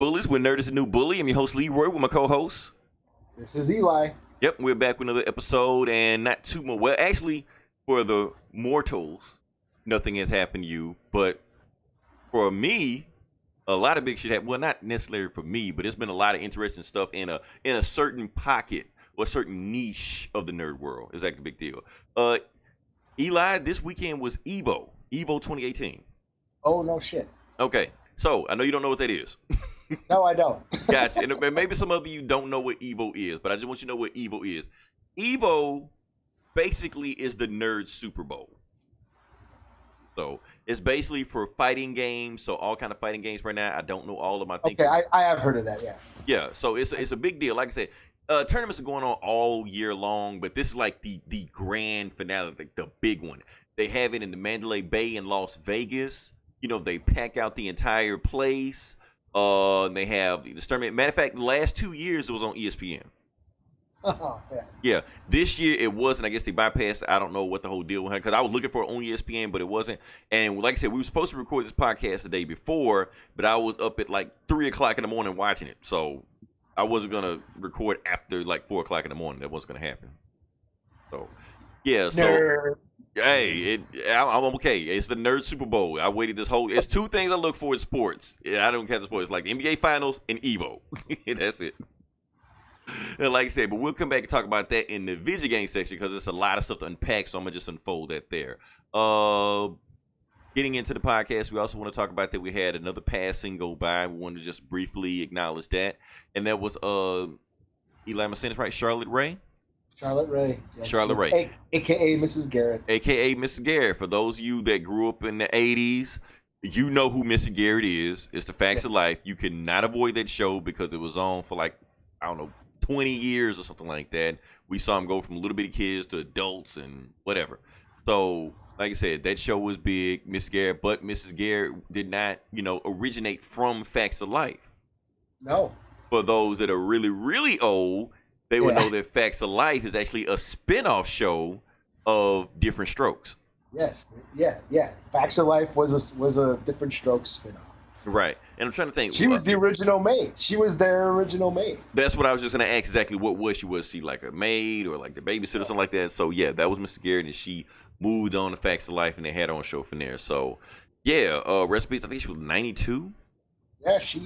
Bullies with Nerd is the New Bully. I'm your host, Leroy, with my co-host. This is Eli. Yep, we're back with another episode, and not too much. Well, actually, for the mortals, nothing has happened to you. But for me, a lot of big shit happened. Well, not necessarily for me, but there's been a lot of interesting stuff in a certain pocket or a certain niche of the nerd world. It's like a big deal. Eli, this weekend was Evo 2018. Oh, no shit. Okay, so I know you don't know what that is. No, I don't. Gotcha. And maybe some of you don't know what Evo is, but I just want you to know what Evo is. Evo basically is the nerd Super Bowl. So it's basically for fighting games. So all kind of fighting games right now. I don't know all of them. Okay, I have heard of that, yeah. Yeah, so it's a big deal. Like I said, tournaments are going on all year long, but this is like the grand finale, like the big one. They have it in the Mandalay Bay in Las Vegas. You know, they pack out the entire place. They have the tournament. Matter of fact, the last 2 years it was on ESPN. Oh, yeah. Yeah, this year it wasn't. I guess they bypassed. I don't know what the whole deal was because I was looking for it on ESPN, but it wasn't. And like I said, we were supposed to record this podcast the day before, but I was up at like 3 o'clock in the morning watching it, so I wasn't gonna record after like 4 o'clock in the morning. That wasn't gonna happen. So yeah, so. Nerd. Hey, I'm okay. It's the Nerd Super Bowl. I waited this whole. It's two things I look for in sports. Yeah, I don't count the sports like the NBA Finals and Evo. That's it. And like I said, but we'll come back and talk about that in the video game section because there's a lot of stuff to unpack. So I'm gonna just unfold that there. Getting into the podcast, we also want to talk about that we had another passing go by. We want to just briefly acknowledge that, and that was Eli, am I saying this right? Charlotte Ray. Charlotte Ray. Yes, Charlotte Ray. A.K.A. Mrs. Garrett. A.K.A. Mrs. Garrett. For those of you that grew up in the 80s, you know who Mrs. Garrett is. It's the Facts of Life. You cannot avoid that show because it was on for like, I don't know, 20 years or something like that. We saw them go from little bitty kids to adults and whatever. So, like I said, that show was big, Mrs. Garrett, but Mrs. Garrett did not, originate from Facts of Life. No. For those that are really, really old, they would know that Facts of Life is actually a spin-off show of Different Strokes. Yes, yeah. Facts of Life was a Different Strokes spin-off. Right. And I'm trying to think. She was the original maid. She was their original maid. That's what I was just going to ask exactly what was she? Was she like a maid or like the babysitter or something like that? So, yeah, that was Mr. Garrett, and she moved on to Facts of Life, and they had her own show from there. So, yeah, recipes, I think she was 92. Yeah, she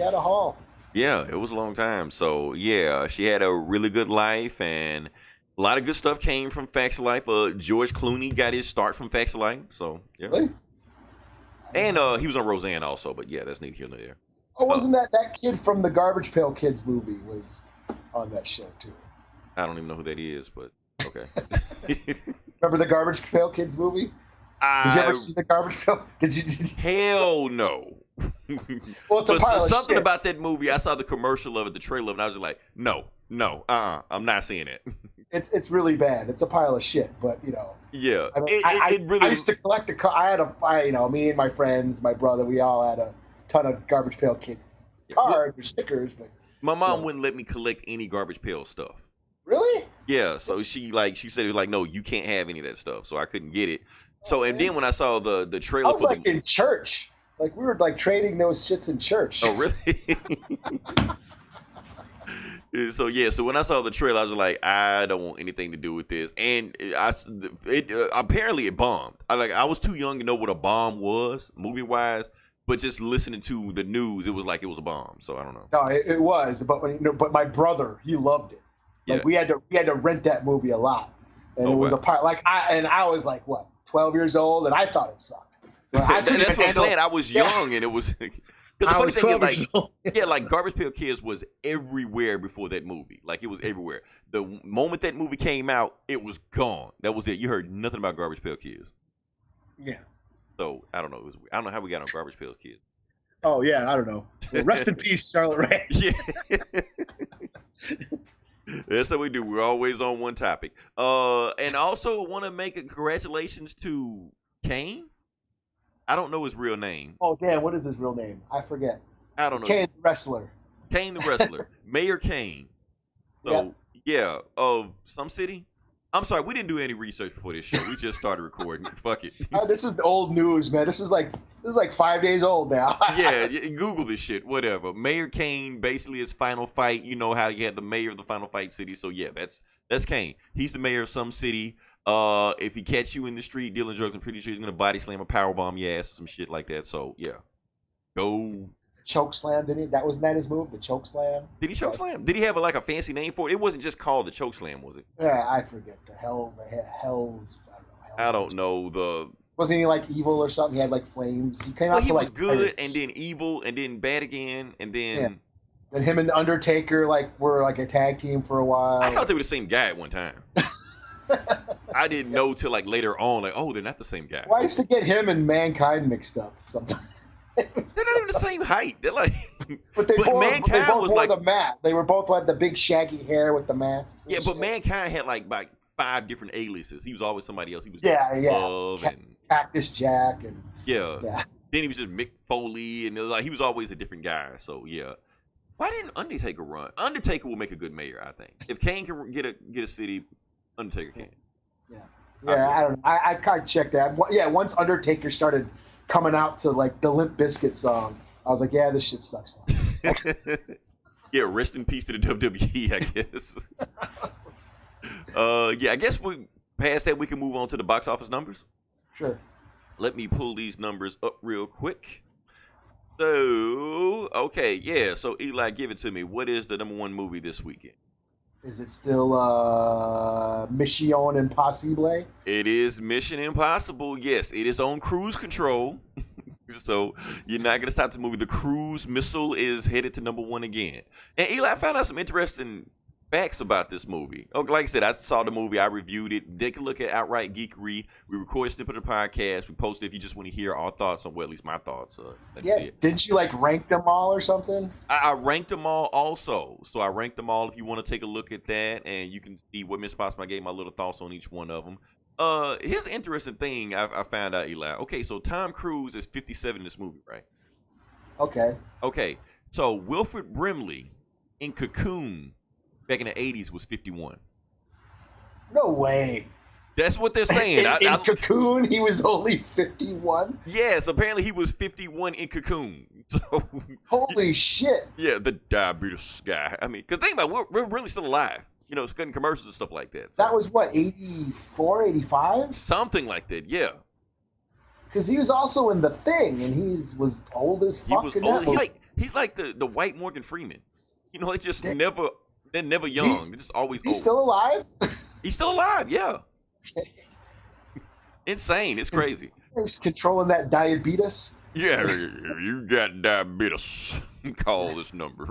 had a haul. Yeah, it was a long time. So, yeah, she had a really good life, and a lot of good stuff came from Facts of Life. George Clooney got his start from Facts of Life. So, yeah. Really? And he was on Roseanne also, but yeah, that's neither here nor there. Oh, wasn't that kid from the Garbage Pail Kids movie was on that show, too? I don't even know who that is, but okay. Remember the Garbage Pail Kids movie? Did you ever see the Garbage Pail? Did you? Hell no. Well, it's a pile of something shit. about that movie. I saw the commercial of it, the trailer of it, and I was just like, no, I'm not seeing it. It's really bad. It's a pile of shit, but Yeah, I mean, I used to collect me and my friends, my brother, we all had a ton of Garbage Pail Kids cards or stickers. But my mom wouldn't let me collect any Garbage Pail stuff. Really? Yeah, so she said it was like, no, you can't have any of that stuff. So I couldn't get it. So and then when I saw the trailer, I was like in church, like we were like trading those shits in church. Oh really? So yeah, so when I saw the trailer, I was like, I don't want anything to do with this, and apparently it bombed. I was too young to know what a bomb was movie wise, but just listening to the news, it was like it was a bomb. So I don't know. No, it was, but my brother, he loved it. Like we had to rent that movie a lot, and it was a part. Like I was like what 12 years old, and I thought it sucked. So that's what I'm saying. I was young, and it was. The funny thing is, like Garbage Pail Kids was everywhere before that movie. Like it was everywhere. The moment that movie came out, it was gone. That was it. You heard nothing about Garbage Pail Kids. Yeah. So I don't know. I don't know how we got on Garbage Pail Kids. Oh yeah, I don't know. Well, rest in peace, Charlotte Ray. Yeah. That's what we do. We're always on one topic. And also want to make a congratulations to Kane. I don't know his real name. Oh, damn. What is his real name? I forget. I don't know. Kane the wrestler. Kane the wrestler. Mayor Kane. So, yeah, of some city. I'm sorry, we didn't do any research before this show. We just started recording. Fuck it. This is the old news, man. This is like 5 days old now. Yeah, Google this shit. Whatever. Mayor Kane, basically his final fight. You know how you had the mayor of the final fight city. So yeah, that's Kane. He's the mayor of some city. If he catch you in the street dealing drugs, I'm pretty sure he's gonna body slam or power bomb your ass, some shit like that. So yeah, go. Choke slam, didn't he? Wasn't that his move? The choke slam. Did he choke slam? Did he have a fancy name for it? It wasn't just called the choke slam, was it? Yeah, I forget the hell's. I don't know. Wasn't he like evil or something? He had like flames. He came out. He to, was like, good and then evil and then bad again and then. Yeah. Then him and the Undertaker were like a tag team for a while. I thought they were the same guy at one time. I didn't know till later on. Oh, they're not the same guy. Well, I used to get him and Mankind mixed up sometimes. They're not even the same height. They're like, but Mankind they both was wore the mask. They were both had the big shaggy hair with the masks. Yeah, but Mankind had like 5 different aliases. He was always somebody else. He was Love and Cactus Jack and yeah. Then he was just Mick Foley and he was always a different guy. So yeah, why didn't Undertaker run? Undertaker will make a good mayor, I think. If Kane can get a city, Undertaker can. Yeah, I don't know. I kind of checked that. Yeah, once Undertaker started coming out to the Limp Bizkit song, I was like, yeah, this shit sucks. Yeah, rest in peace to the WWE, I guess. Yeah, I guess past that we can move on to the box office numbers. Sure. Let me pull these numbers up real quick. So, okay, yeah. So Eli, give it to me. What is the #1 movie this weekend? Is it still Mission Impossible? It is Mission Impossible. Yes, it is on cruise control. So you're not gonna stop the movie. The cruise missile is headed to #1 again. And Eli, I found out some interesting facts about this movie. Okay, like I said, I saw the movie, I reviewed it. Take a look at Outright Geekery. We recorded a snippet of the podcast. We posted if you just want to hear our thoughts on, well, at least my thoughts. Didn't you rank them all or something? I ranked them all also. So I ranked them all if you want to take a look at that, and you can see what Miss Possible. I gave my little thoughts on each one of them. Here's an interesting thing I found out, Eli. Okay, so Tom Cruise is 57 in this movie, right? Okay. So Wilford Brimley in Cocoon back in the 80s was 51. No way. That's what they're saying. In Cocoon, he was only 51? Yes, apparently he was 51 in Cocoon. So holy shit. Yeah, the diabetes guy. I mean, because think about it, we're really still alive. It's cutting commercials and stuff like that. So. That was what, 84, 85? Something like that, yeah. Because he was also in The Thing, and was old as fuck in that movie. He's like the white Morgan Freeman. It's just they're never young. They're just always old. Is he still alive? He's still alive, yeah. Insane. It's crazy. He's controlling that diabetes. Yeah, you got diabetes. Call this number.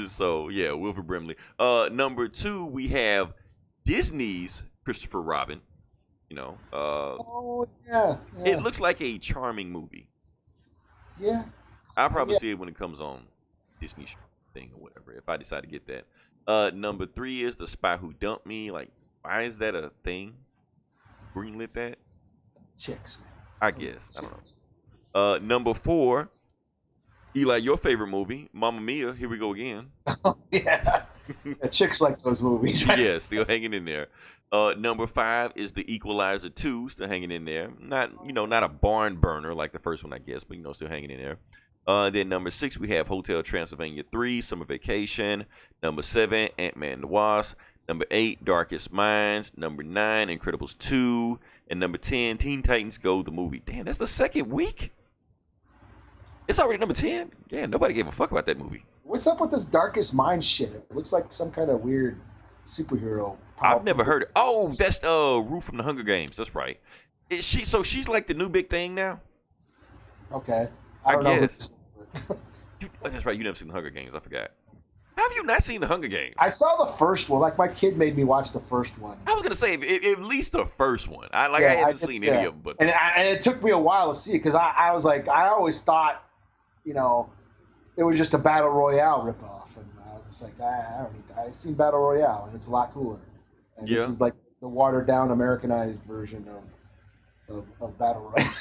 So, yeah, Wilford Brimley. #2, we have Disney's Christopher Robin. Oh, yeah. It looks like a charming movie. Yeah. I'll probably see it when it comes on Disney thing or whatever, if I decide to get that. #3 is The Spy Who Dumped Me. Why is that a thing? Greenlit that? Chicks, man. I guess. I don't know. #4, Eli, your favorite movie, Mamma Mia. Here we go again. Yeah. Chicks like those movies. Right? Yeah, still hanging in there. #5 is The Equalizer 2, still hanging in there. Not a barn burner like the first one, I guess, but still hanging in there. Then #6, we have Hotel Transylvania 3, Summer Vacation. #7, Ant-Man and the Wasp. #8, Darkest Minds. #9, Incredibles 2. And #10, Teen Titans Go, the movie. Damn, that's the second week? It's already #10? Yeah, nobody gave a fuck about that movie. What's up with this Darkest Minds shit? It looks like some kind of weird superhero. I've never heard it. Oh, that's Rue from the Hunger Games. That's right. So she's like the new big thing now? Okay. I don't know. That's right. You never seen the Hunger Games. I forgot. How have you not seen the Hunger Games? I saw the first one. My kid made me watch the first one. I was gonna say at least the first one. I haven't seen any of them, but and it took me a while to see it because I was like, I always thought, it was just a battle royale ripoff, and I was just like, I don't need that. I've seen battle royale, and it's a lot cooler. And this is like the watered down, Americanized version of battle royale.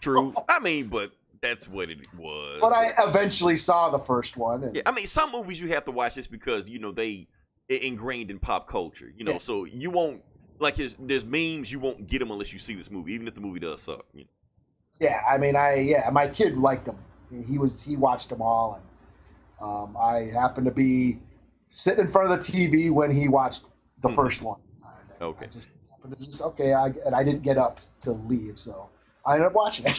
True. I mean, but that's what it was. But I eventually saw the first one. Yeah, I mean, some movies you have to watch just because they ingrained in pop culture. You know, Yeah. so you won't like there's memes you won't get them unless you see this movie, even if the movie does suck. You know? Yeah, I mean, my kid liked them. He watched them all, and I happened to be sitting in front of the TV when he watched the first one. Okay. I just happened to okay, and I didn't get up to leave, so I ended up watching it.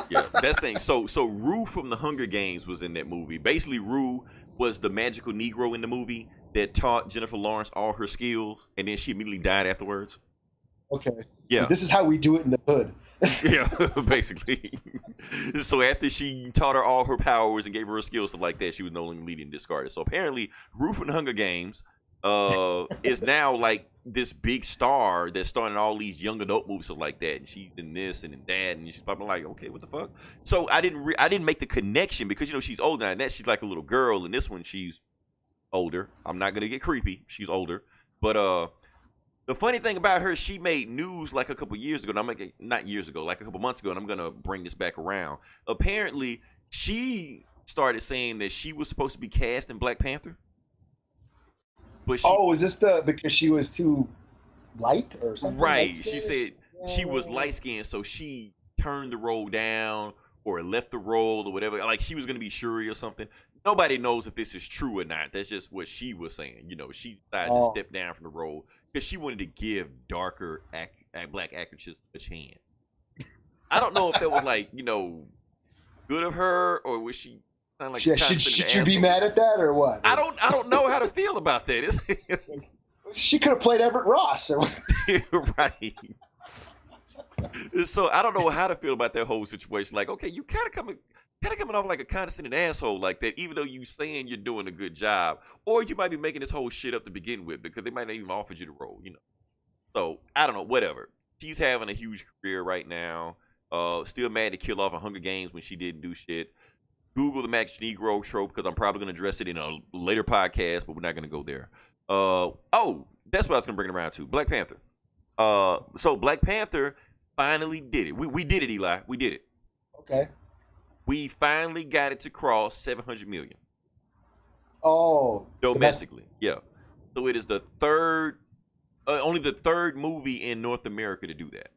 Yeah, that's the thing. So Rue from the Hunger Games was in that movie. Basically, Rue was the magical Negro in the movie that taught Jennifer Lawrence all her skills, and then she immediately died afterwards. Okay. Yeah. This is how we do it in the hood. Yeah, basically. So after she taught her all her powers and gave her skills, stuff like that, she was no longer needed and discarded. So apparently, Rue from the Hunger Games is now like this big star that's starring in all these young adult movies, stuff like that. And she's in this and in that, and she's probably like, okay, what the fuck? So I didn't make the connection because she's older than that. She's like a little girl, and this one she's older. I'm not gonna get creepy. She's older, but the funny thing about her, she made news like a couple years ago. And not years ago, like a couple months ago, and I'm gonna bring this back around. Apparently, she started saying that she was supposed to be cast in Black Panther. But is this because she was too light or something? Right. She said she was light skinned, so she turned the role down or left the role or whatever. Like she was gonna be Shuri or something. Nobody knows if this is true or not. That's just what she was saying. She decided to step down from the role because she wanted to give darker black actresses a chance. I don't know if that was like good of her or was she kind of like should you be mad at that or what? I don't know how to feel about that. She could have played Everett Ross. Right. So I don't know how to feel about that whole situation. Like, okay, you kind of coming off like a condescending asshole like that, even though you saying you're doing a good job, or you might be making this whole shit up to begin with because they might not even offer you the role. So I don't know. Whatever. She's having a huge career right now. Still mad to kill off a Hunger Games when she didn't do shit. Google the Max Negro trope because I'm probably going to address it in a later podcast, but we're not going to go there. That's what I was going to bring it around to. Black Panther. So Black Panther finally did it. We did it, Eli. We did it. Okay. We finally got it to cross 700 million. Oh. Domestically. Yeah. So it is the only the third movie in North America to do that.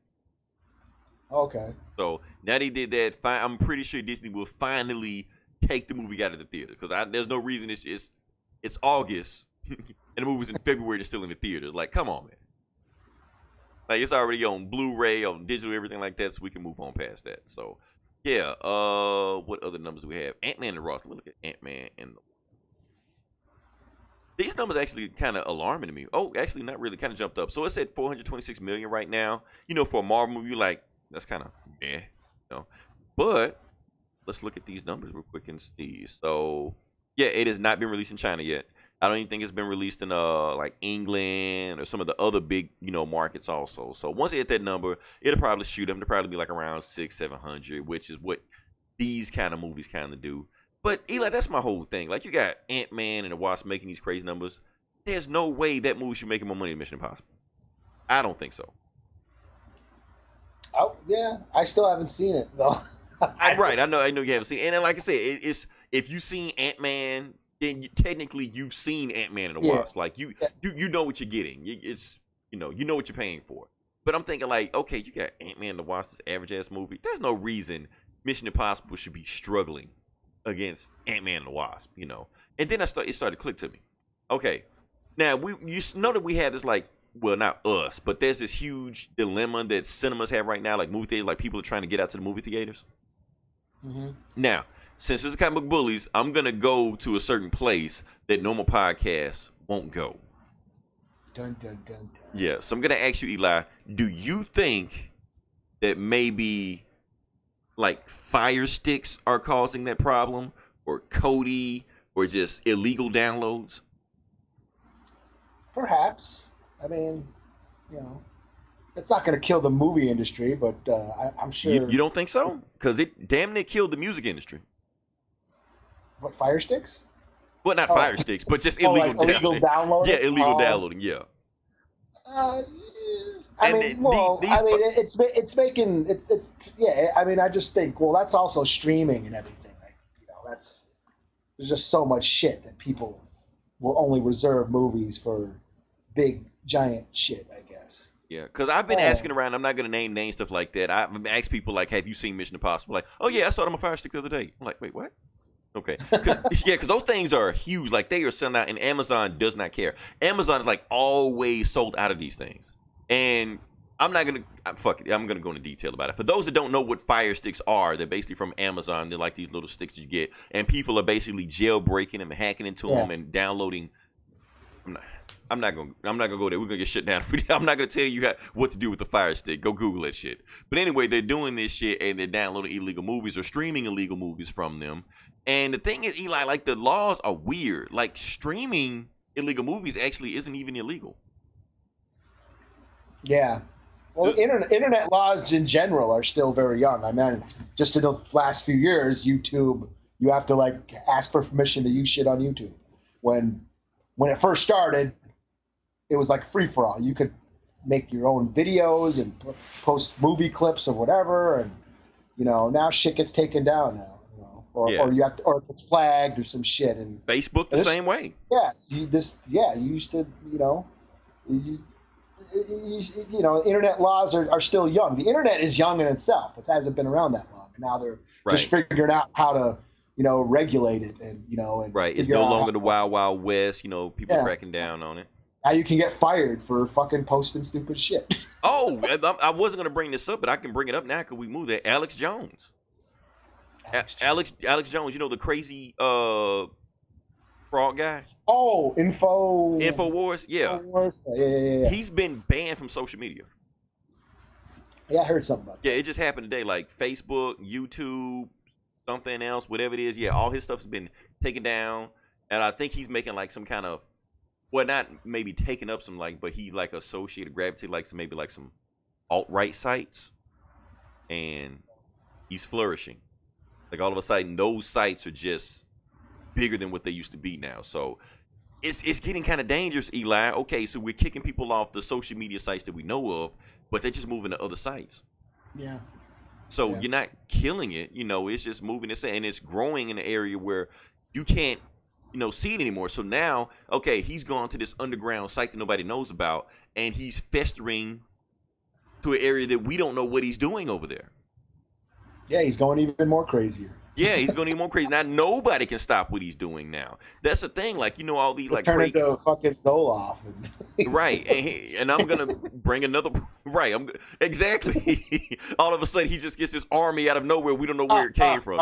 Okay. So now they did that. I'm pretty sure Disney will finally take the movie out of the theater because there's no reason it's August and the movie's in February. It's still in the theater. Like, come on, man. Like it's already on Blu-ray, on digital, everything like that. So we can move on past that. So yeah. What other numbers do we have? Ant-Man and the Wasp. Let me look at Ant-Man and these numbers actually kind of alarming to me. Oh, actually, not really. Kind of jumped up. So it's at 426 million right now. For a Marvel movie, like. That's kind of but let's look at these numbers real quick and see. So yeah, it has not been released in China yet. I don't even think it's been released in like England or some of the other big markets also. So once they hit that number, it'll probably shoot them. It'll probably be like around 600-700, which is what these kind of movies kind of do. But Eli, that's my whole thing. Like you got Ant-Man and the Wasp making these crazy numbers. There's no way that movie should make more money than Mission Impossible. I don't think so. Oh yeah, I still haven't seen it though. Right, I know you haven't seen it. And then, like I said, it's if you've seen Ant-Man, then technically you've seen Ant-Man and the Wasp. Like you know what you're getting. It's you know what you're paying for. But I'm thinking like, okay, you got Ant-Man and the Wasp, this average ass movie. There's no reason Mission Impossible should be struggling against Ant-Man and the Wasp. And then it started to click to me. Okay, now you know that we have this like. Well, not us, but there's this huge dilemma that cinemas have right now, like movie theaters, like people are trying to get out to the movie theaters. Mm-hmm. Now, since it's comic book bullies, I'm going to go to a certain place that normal podcasts won't go. Dun, dun, dun, dun. Yeah, so I'm going to ask you, Eli, do you think that maybe like Fire Sticks are causing that problem, or Kodi, or just illegal downloads? Perhaps. I mean, it's not going to kill the movie industry, but I'm sure. You don't think so? Because it damn near killed the music industry. What, Fire Sticks? Well, not Fire Sticks, but just illegal like illegal downloading. Yeah, illegal downloading. Yeah. It's making it's yeah. I mean, I just think that's also streaming and everything. Like, there's just so much shit that people will only reserve movies for big giant shit, I guess. Yeah, because I've been Oh. asking around. I'm not gonna name names, stuff like that. I've asked people like, "Have you seen Mission Impossible?" Like, "Oh yeah, I saw it on my Fire Stick the other day." I'm like, "Wait, what?" Okay, because those things are huge. Like they are selling out, and Amazon does not care. Amazon is like always sold out of these things, and I'm not gonna fuck it. I'm gonna go into detail about it. For those that don't know what Fire Sticks are, they're basically from Amazon. They're like these little sticks you get, and people are basically jailbreaking them and hacking into them and downloading. I'm not gonna go there. We're gonna get shut down. I'm not gonna tell you what to do with the Fire Stick. Go Google that shit. But anyway, they're doing this shit and they're downloading illegal movies or streaming illegal movies from them. And the thing is, Eli, like the laws are weird. Like streaming illegal movies actually isn't even illegal. Yeah. Well, internet laws in general are still very young. I mean, just in the last few years, YouTube, you have to like ask for permission to use shit on YouTube. When it first started, it was like free for all. You could make your own videos and post movie clips or whatever, and now shit gets taken down now. Or you have to, or it's flagged or some shit. And Facebook the same way. Yes, you used to, internet laws are still young. The internet is young in itself. It hasn't been around that long. Now they're just figuring out how to, regulate it and, and right. It's no longer the wild, wild west. People cracking down on it. How you can get fired for fucking posting stupid shit. Oh, I wasn't going to bring this up, but I can bring it up now because we moved there. Alex Jones. Alex Jones, the crazy fraud guy? Oh, Infowars? Yeah. Infowars? Yeah. He's been banned from social media. Yeah, I heard something about that. Yeah, it just happened today. Like Facebook, YouTube, something else, whatever it is. Yeah, all his stuff's been taken down. And I think he's making like some kind of, well, not maybe taking up some but he like associated gravity like some alt-right sites. And he's flourishing. Like all of a sudden, those sites are just bigger than what they used to be now. So it's getting kind of dangerous, Eli. Okay, so we're kicking people off the social media sites that we know of, but they're just moving to other sites. Yeah. So you're not killing it, it's just moving it, and it's growing in an area where you can't, see it anymore. So now, okay, he's gone to this underground site that nobody knows about, and he's festering to an area that we don't know what he's doing over there. Yeah, he's going even more crazier. Yeah, he's going even more crazy. Now, nobody can stop what he's doing now. That's the thing. Like, all these, like, turn into fucking Zoloft. Right. And I'm going to bring another, right. Exactly. All of a sudden, he just gets this army out of nowhere. We don't know where it came from,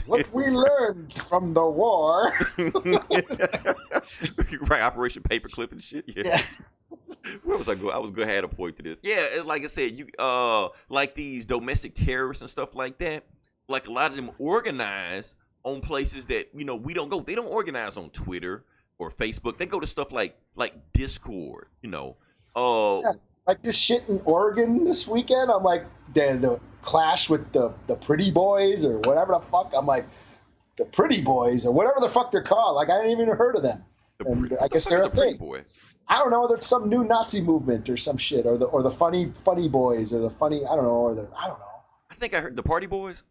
What we learned from the war. Right, Operation Paperclip and shit. Yeah. Where was I going? I was going to add a point to this. Yeah, like I said, you like these domestic terrorists and stuff like that. Like a lot of them organize on places that we don't go. They don't organize on Twitter or Facebook. They go to stuff like Discord. Like this shit in Oregon this weekend. I'm like the clash with the Pretty Boys or whatever the fuck. I'm like the Pretty Boys or whatever the fuck they're called. Like I hadn't even heard of them. And I guess they're a thing. Boy? I don't know. There's some new Nazi movement or some shit, or the funny boys, or the funny. I don't know. I think I heard the Party Boys.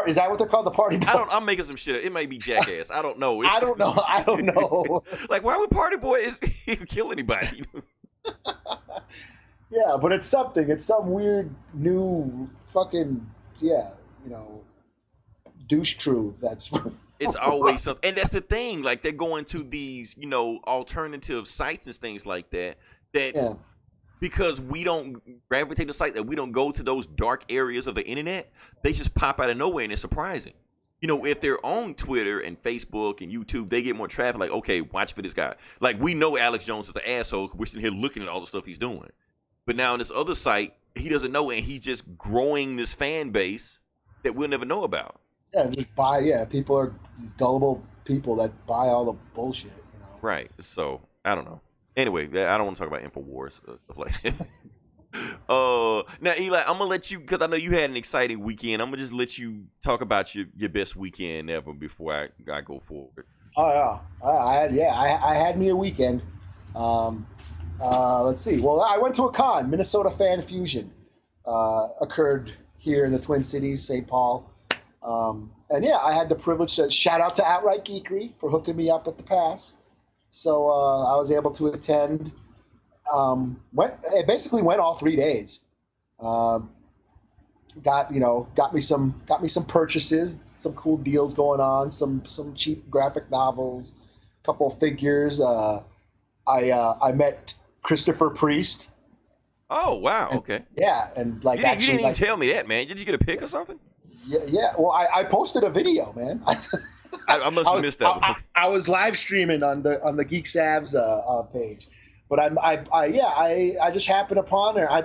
Is that what they're called? The Party Boys? I'm making some shit. It may be Jackass. I don't know. I don't know. Like, why would Party Boys kill anybody? Yeah, but it's something. It's some weird new fucking douche crew. That's. It's always something, and that's the thing. Like they're going to these, alternative sites and things like that. Because we don't gravitate to site, that we don't go to those dark areas of the internet, they just pop out of nowhere and it's surprising. If they're on Twitter and Facebook and YouTube, they get more traffic. Like, okay, watch for this guy. Like, we know Alex Jones is an asshole. We're sitting here looking at all the stuff he's doing. But now on this other site, he doesn't know, and he's just growing this fan base that we'll never know about. Yeah, just buy. Yeah, people are gullible people that buy all the bullshit. Right. So I don't know. Anyway, I don't want to talk about Infowars stuff like that. Now, Eli, I'm gonna let you, because I know you had an exciting weekend. I'm gonna just let you talk about your best weekend ever before I go forward. Oh yeah, I had me a weekend. Let's see. Well, I went to a con. Minnesota Fan Fusion occurred here in the Twin Cities, St. Paul. And yeah, I had the privilege to shout out to Outright Geekery for hooking me up with the pass. So I was able to attend. It basically went all 3 days. Um, got me some purchases, some cool deals going on, some cheap graphic novels, a couple of figures. I met Christopher Priest. Oh wow, And, okay. yeah, and like You didn't even tell me that, man. Did you get a pic or something? Yeah. Well, I posted a video, man. I must have missed that one. I was live streaming on the Geek Savs page, but I just happened upon her. I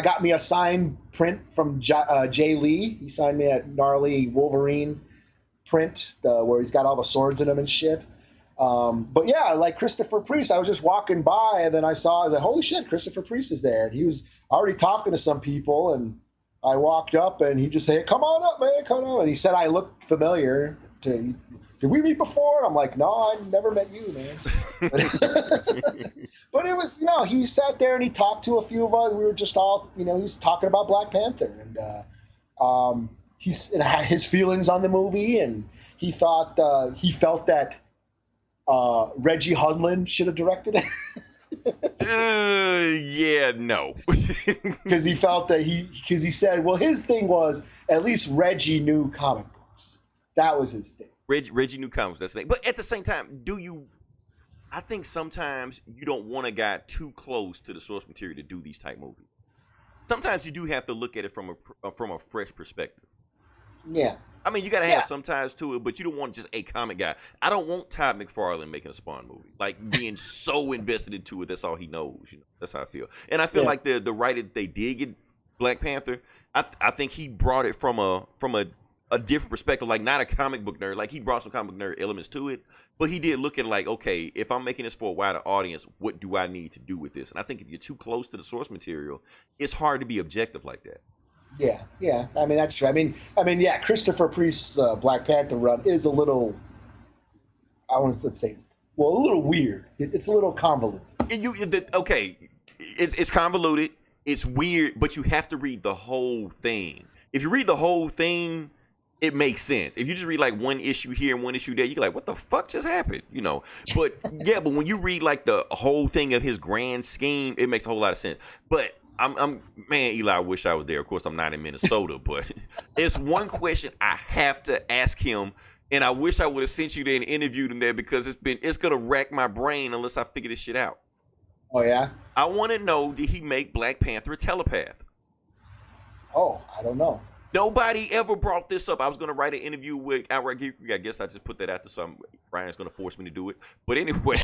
got me a signed print from Jay Lee. He signed me a gnarly Wolverine print where he's got all the swords in him and shit. But yeah, like Christopher Priest, I was just walking by and then I saw that, holy shit, Christopher Priest is there, and he was already talking to some people, and I walked up and he just said, "Come on up, man, come on." And he said I looked familiar. Did we meet before? I'm like, no, I never met you, man. But it was, he sat there and he talked to a few of us. We were just all, he's talking about Black Panther, and his feelings on the movie, and he felt that Reggie Hudlin should have directed it. Yeah, no. Because he felt that because he said, well, his thing was at least Reggie knew comic books. That was his thing. Reggie knew comics, that's the thing. But at the same time, I think sometimes you don't want a guy too close to the source material to do these type movies. Sometimes you do have to look at it from a fresh perspective. Yeah. I mean, you got to have some ties to it, but you don't want just a comic guy. I don't want Todd McFarlane making a Spawn movie, like being so invested into it. That's all he knows. That's how I feel. And I feel like the writer that they did get Black Panther, I think he brought it from a different perspective, like not a comic book nerd. Like he brought some comic book nerd elements to it, but he did look at it like, okay, if I'm making this for a wider audience, what do I need to do with this? And I think if you're too close to the source material, it's hard to be objective like that. Yeah. I mean, that's true. I mean, yeah. Christopher Priest's Black Panther run is a little, I want to say, a little weird. It's a little convoluted. It's convoluted. It's weird, but you have to read the whole thing. If you read the whole thing, it makes sense. If you just read like one issue here and one issue there, you're like, what the fuck just happened? But yeah, but when you read like the whole thing of his grand scheme, it makes a whole lot of sense. But man, Eli, I wish I was there. Of course, I'm not in Minnesota, but it's one question I have to ask him, and I wish I would have sent you there and interviewed him there because it's gonna rack my brain unless I figure this shit out. Oh yeah. I want to know: did he make Black Panther a telepath? Oh, I don't know. Nobody ever brought this up. I was going to write an interview with Outright Geek. I guess I just put that out there, so Ryan's going to force me to do it. But anyway,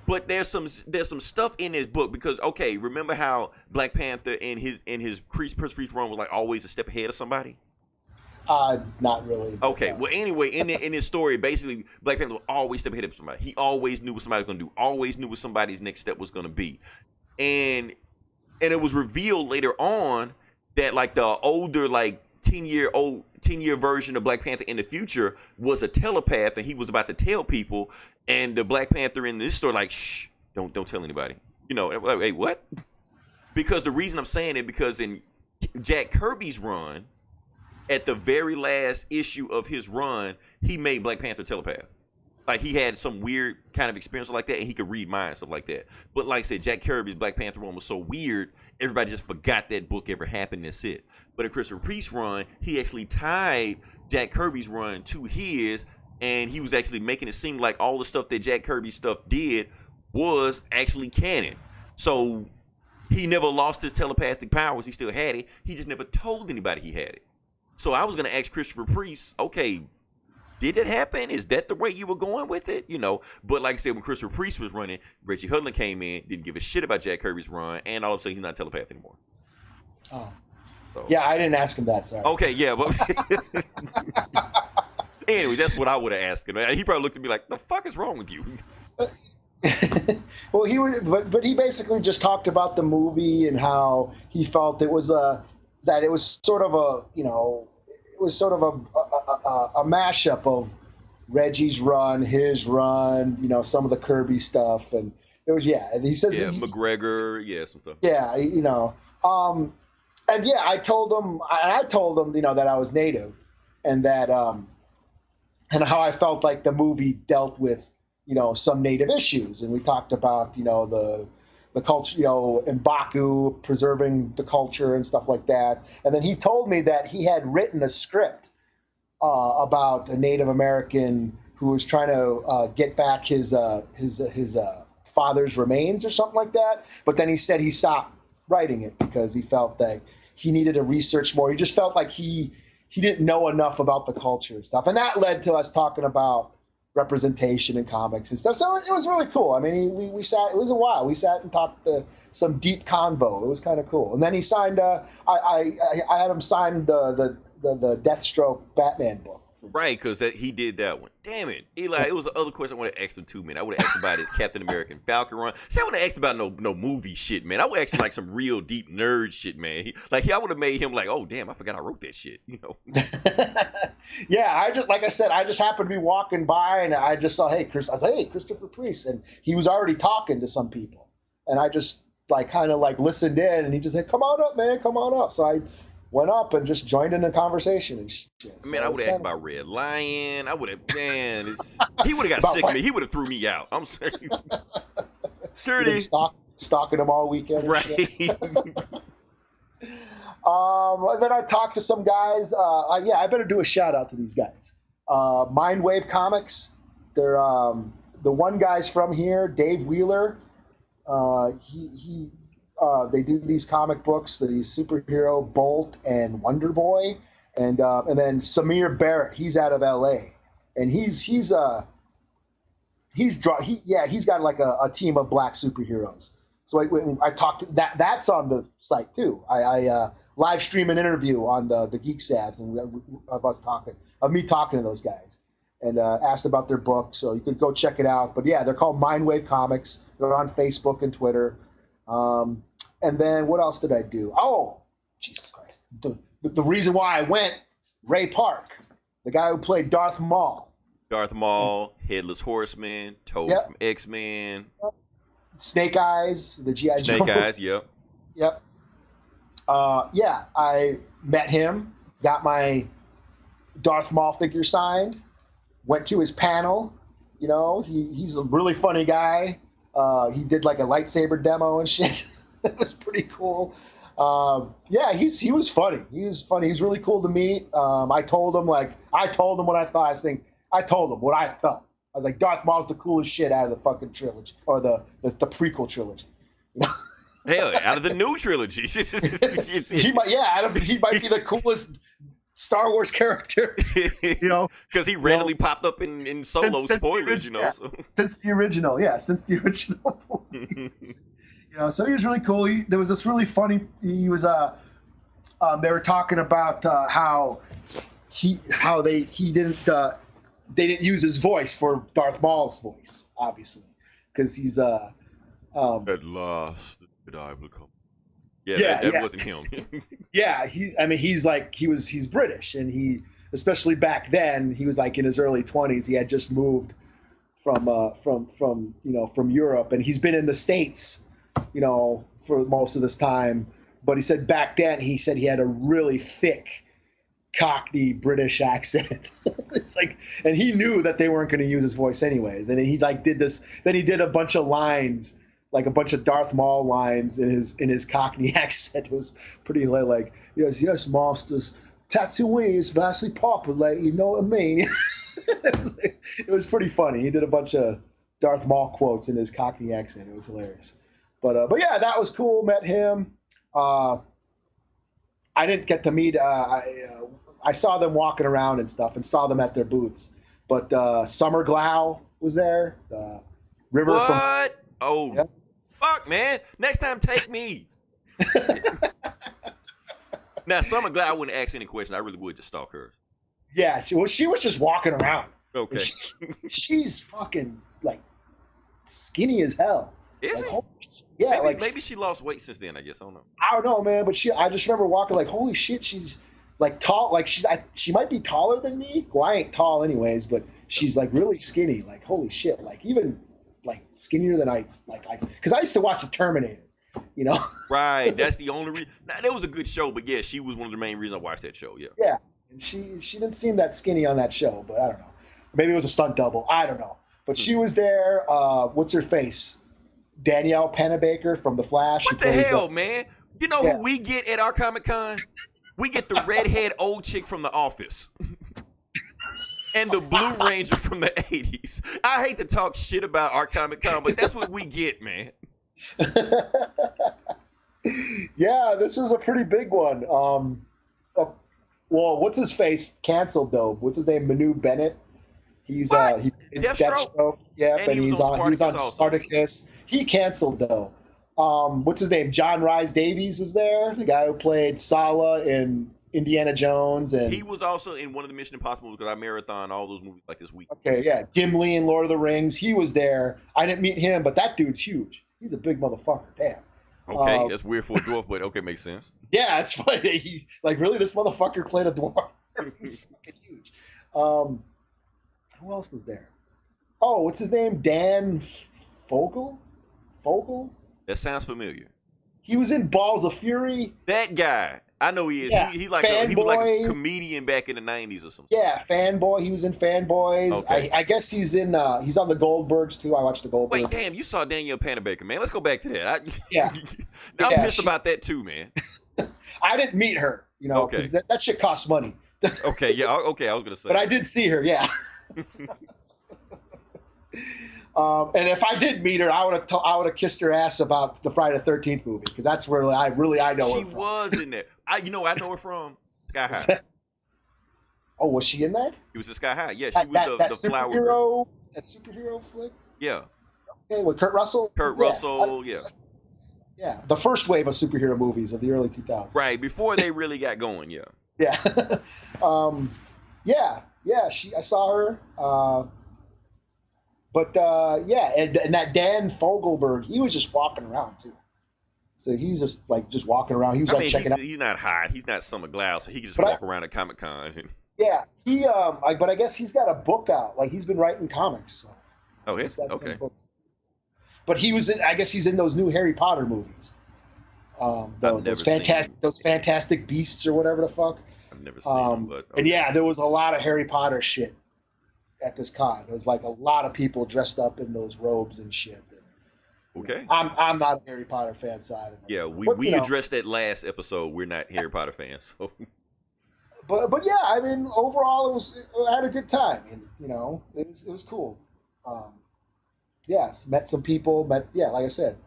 but there's some stuff in this book because, okay, remember how Black Panther in his Chris Priest run was like always a step ahead of somebody? Not really. Okay, well, anyway, in his story, basically, Black Panther was always step ahead of somebody. He always knew what somebody was going to do. Always knew what somebody's next step was going to be, and it was revealed later on that like the older, like 10-year version of Black Panther in the future was a telepath, and he was about to tell people. And the Black Panther in this story, like, shh, don't tell anybody. Hey, what? Because the reason I'm saying it, because in Jack Kirby's run, at the very last issue of his run, he made Black Panther telepath. Like he had some weird kind of experience like that, and he could read minds, stuff like that. But like I said, Jack Kirby's Black Panther run was so weird, everybody just forgot that book ever happened. That's it. But in Christopher Priest's run, he actually tied Jack Kirby's run to his, and he was actually making it seem like all the stuff that Jack Kirby's stuff did was actually canon. So he never lost his telepathic powers. He still had it. He just never told anybody he had it. So I was going to ask Christopher Priest, okay, did it happen? Is that the way you were going with it? But like I said, when Christopher Priest was running, Reggie Hudlin came in, didn't give a shit about Jack Kirby's run, and all of a sudden he's not a telepath anymore. Oh. So. Yeah, I didn't ask him that, sorry. Okay, yeah, but anyway, that's what I would have asked him. He probably looked at me like, the fuck is wrong with you? Well, but he basically just talked about the movie and how he felt it was that it was sort of a mashup of Reggie's run, his run, some of the Kirby stuff, and it was and he says McGregor, some stuff. Yeah, and I told him that I was Native, and that and how I felt like the movie dealt with some native issues, and we talked about the culture, M'Baku, preserving the culture and stuff like that. And then he told me that he had written a script about a Native American who was trying to get back his father's remains or something like that. But then he said he stopped writing it because he felt that he needed to research more. He just felt like he didn't know enough about the culture and stuff. And that led to us talking about representation in comics and stuff. So it was really cool. I mean, we sat, it was a while. We sat and talked some deep convo. It was kind of cool. And then he signed, I had him sign the Deathstroke Batman book. Right, because he did that one. Damn it, Eli. It was the other question I wanted to ask him too, man. I would have asked about his Captain American Falcon run. See, I would have asked about no movie shit, man. I would have asked him like some real deep nerd shit, man. I would have made him like, oh damn, I forgot I wrote that shit. Yeah, like I said, I just happened to be walking by and I just saw, hey, Christopher Priest, and he was already talking to some people, and I just kind of listened in, and he just said, come on up, man, come on up. So I went up and just joined in the conversation and shit. Man, I would have asked about Red Lion. I would have, man, he would have got sick of me. He would have threw me out. I'm saying. Dirty. Stalking him all weekend. Right. Then I talked to some guys. I better do a shout out to these guys. Mindwave Comics. They're the one guy's from here, Dave Wheeler. They do these comic books, the superhero Bolt and Wonder Boy, and then Samir Barrett. He's out of L.A. and he's got like a team of black superheroes. So I talked to that's on the site too. I live stream an interview on the Geek Sads and of me talking to those guys and asked about their book. So you could go check it out. But yeah, they're called Mindwave Comics. They're on Facebook and Twitter. And then what else did I do? Oh, Jesus Christ. The reason why I went, Ray Park, the guy who played Darth Maul. Darth Maul, Headless Horseman, Toad from X-Men. Snake Eyes, the G.I. Joe. Snake Eyes, yep. Yep. I met him, got my Darth Maul figure signed, went to his panel. He's a really funny guy. He did like a lightsaber demo and shit. It was pretty cool. He was funny. He was funny. He was really cool to meet. I told him what I thought. I told him what I thought. I was like, Darth Maul's the coolest shit out of the fucking trilogy or the prequel trilogy. Hell, out of the new trilogy. He might be the coolest Star Wars character, because he randomly popped up in Solo spoilers, since the original movies. So he was really cool. There was this really funny. He was they were talking about how they didn't use his voice for Darth Maul's voice, obviously, because he's at last the I will come. That wasn't him. Yeah, he's British, and he, especially back then, he was like in his early 20s. He had just moved from Europe, and he's been in the States, for most of this time. But he said back then, he had a really thick Cockney British accent. It's and he knew that they weren't going to use his voice anyways. And he did this. Then he did a bunch of lines, like a bunch of Darth Maul lines in his Cockney accent. It was pretty yes, masters. Tatooine is vastly popular. You know what I mean? It was pretty funny. He did a bunch of Darth Maul quotes in his Cockney accent. It was hilarious. But yeah, that was cool. Met him. I didn't get to meet. I saw them walking around and stuff, and saw them at their booths. But Summer Glau was there. River what? Fuck, man! Next time, take me. Now, Summer Glau, I wouldn't ask any question. I really would just stalk her. Yeah, she was just walking around. Okay. She's fucking skinny as hell. Is it? Yeah, maybe she lost weight since then. I guess I don't know. I don't know, man. But I just remember walking holy shit, she's tall. She might be taller than me. Well, I ain't tall anyways, but she's really skinny. Holy shit, even skinnier than because I used to watch The Terminator. Right. That's the only reason. That was a good show, but yeah, she was one of the main reasons I watched that show. Yeah. Yeah, and she didn't seem that skinny on that show, but I don't know. Maybe it was a stunt double. I don't know. But she was there. What's her face? Danielle Pennebaker from The Flash. What the hell, man? You know Yeah. who we get at our Comic-Con? We get the redhead old chick from The Office. And the Blue Ranger from the 80s. I hate to talk shit about our Comic-Con, but that's what we get, man. Yeah, this was a pretty big one. Well, what's his face? Canceled though. What's his name? Manu Bennett. He's What? he did Deathstroke? Yep, And and he was he's on on Spartacus also. Spartacus. He canceled though. What's his name? John Rhys Davies was there, the guy who played Sala in Indiana Jones, and He was also in one of the Mission Impossible movies because I marathon all those movies like this week. okay, yeah, Gimli in Lord of the Rings. He was there. I didn't meet him, but that dude's huge. He's a big motherfucker. Damn. Okay, that's weird for a dwarf, but okay, makes sense. Yeah, it's funny. He's like, really, this motherfucker played a dwarf. He's fucking huge. Who else was there? Oh, what's his name? Dan Fogel? That sounds familiar. He was in Balls of Fury. That guy, I know he is. Yeah, He was like a Fanboys. comedian back in the 90s or something. Yeah, Fanboy. He was in Fanboys. Okay. I guess he's on the Goldbergs too. I watched the Goldbergs. Wait, damn, you saw Danielle Pennebaker, man. Let's go back to that. Yeah. I'm Yeah, pissed about that too, man. I didn't meet her, because Okay. that shit costs money. Okay, yeah, okay, I was gonna say. But I did see her, yeah. And if I did meet her, I would have kissed her ass about the Friday the 13th movie, because that's where I know She her from. was in there. I know her from Sky High. Oh, was she in that? It was in Sky High. Yeah, she That, was that, that the flower girl. superhero flick? Yeah, Okay, with Kurt Russell? Kurt Yeah, Russell. Yeah, yeah, the first wave of superhero movies of the early 2000s. right before they really got going. Yeah. Yeah. Yeah, I saw her. And that Dan Fogelberg, he was just walking around too. So he was just walking around. He was checking out. He's not hot. He's not Summer Glau, so he can just But walk around at Comic Con. Yeah, but I guess he's got a book out. Like, he's been writing comics. So Oh, he's it's got some okay. books. But I guess he's in those new Harry Potter movies. I've never Those seen fantastic beasts or whatever the fuck. I've never seen him, but And yeah, there was a lot of Harry Potter shit at this con. There was like a lot of people dressed up in those robes and shit. okay. I'm not a Harry Potter fan, so I don't know. Yeah, we But, addressed that last episode. We're not Harry Potter fans, so But yeah, I mean, overall, I had a good time. And, it was cool. Yes, met some people. Like I said,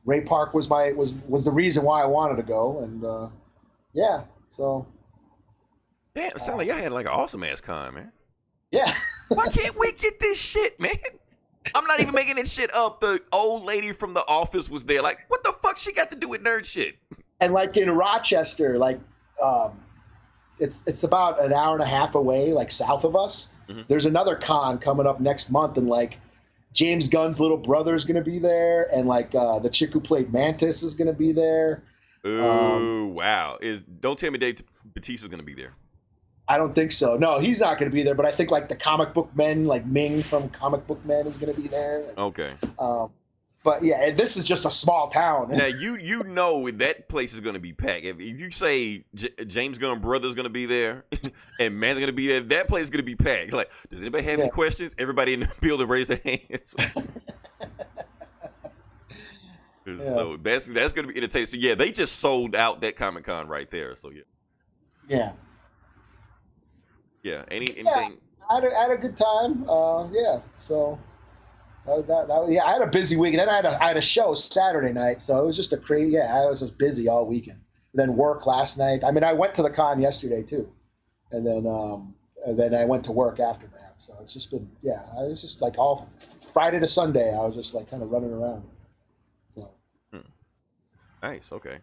Ray Park was the reason why I wanted to go, and yeah, so damn, it sounded like y'all had like an awesome ass con, man. yeah. Why can't we get this shit, man? I'm not even making this shit up. The old lady from The Office was there. Like, what the fuck she got to do with nerd shit? And like in Rochester, like it's about an hour and a half away, like south of us. Mhm. There's another con coming up next month, and like James Gunn's little brother is going to be there, and like the chick who played Mantis is going to be there. Oh, wow. Don't tell me Dave Bautista's going to be there. I don't think so. No, he's not going to be there. But I think like the comic book men, like Ming from Comic Book Men, is going to be there. Okay. But yeah, this is just a small town. Now, you know that place is going to be packed. If you say James Gunn brother's going to be there and Man's going to be there, that place is going to be packed. Like, does anybody have any questions? Everybody in the building raise their hands. So that's going to be entertaining. So yeah, they just sold out that Comic-Con right there. So yeah. Yeah. Yeah. Anything? I had a good time. Yeah. So that I had a busy week. Then I had a show Saturday night, so it was just a crazy. Yeah, I was just busy all weekend. Then work last night. I mean, I went to the con yesterday too, and then I went to work after that. So it's just been I was just like all Friday to Sunday. I was just like kind of running around. So. Nice. Okay.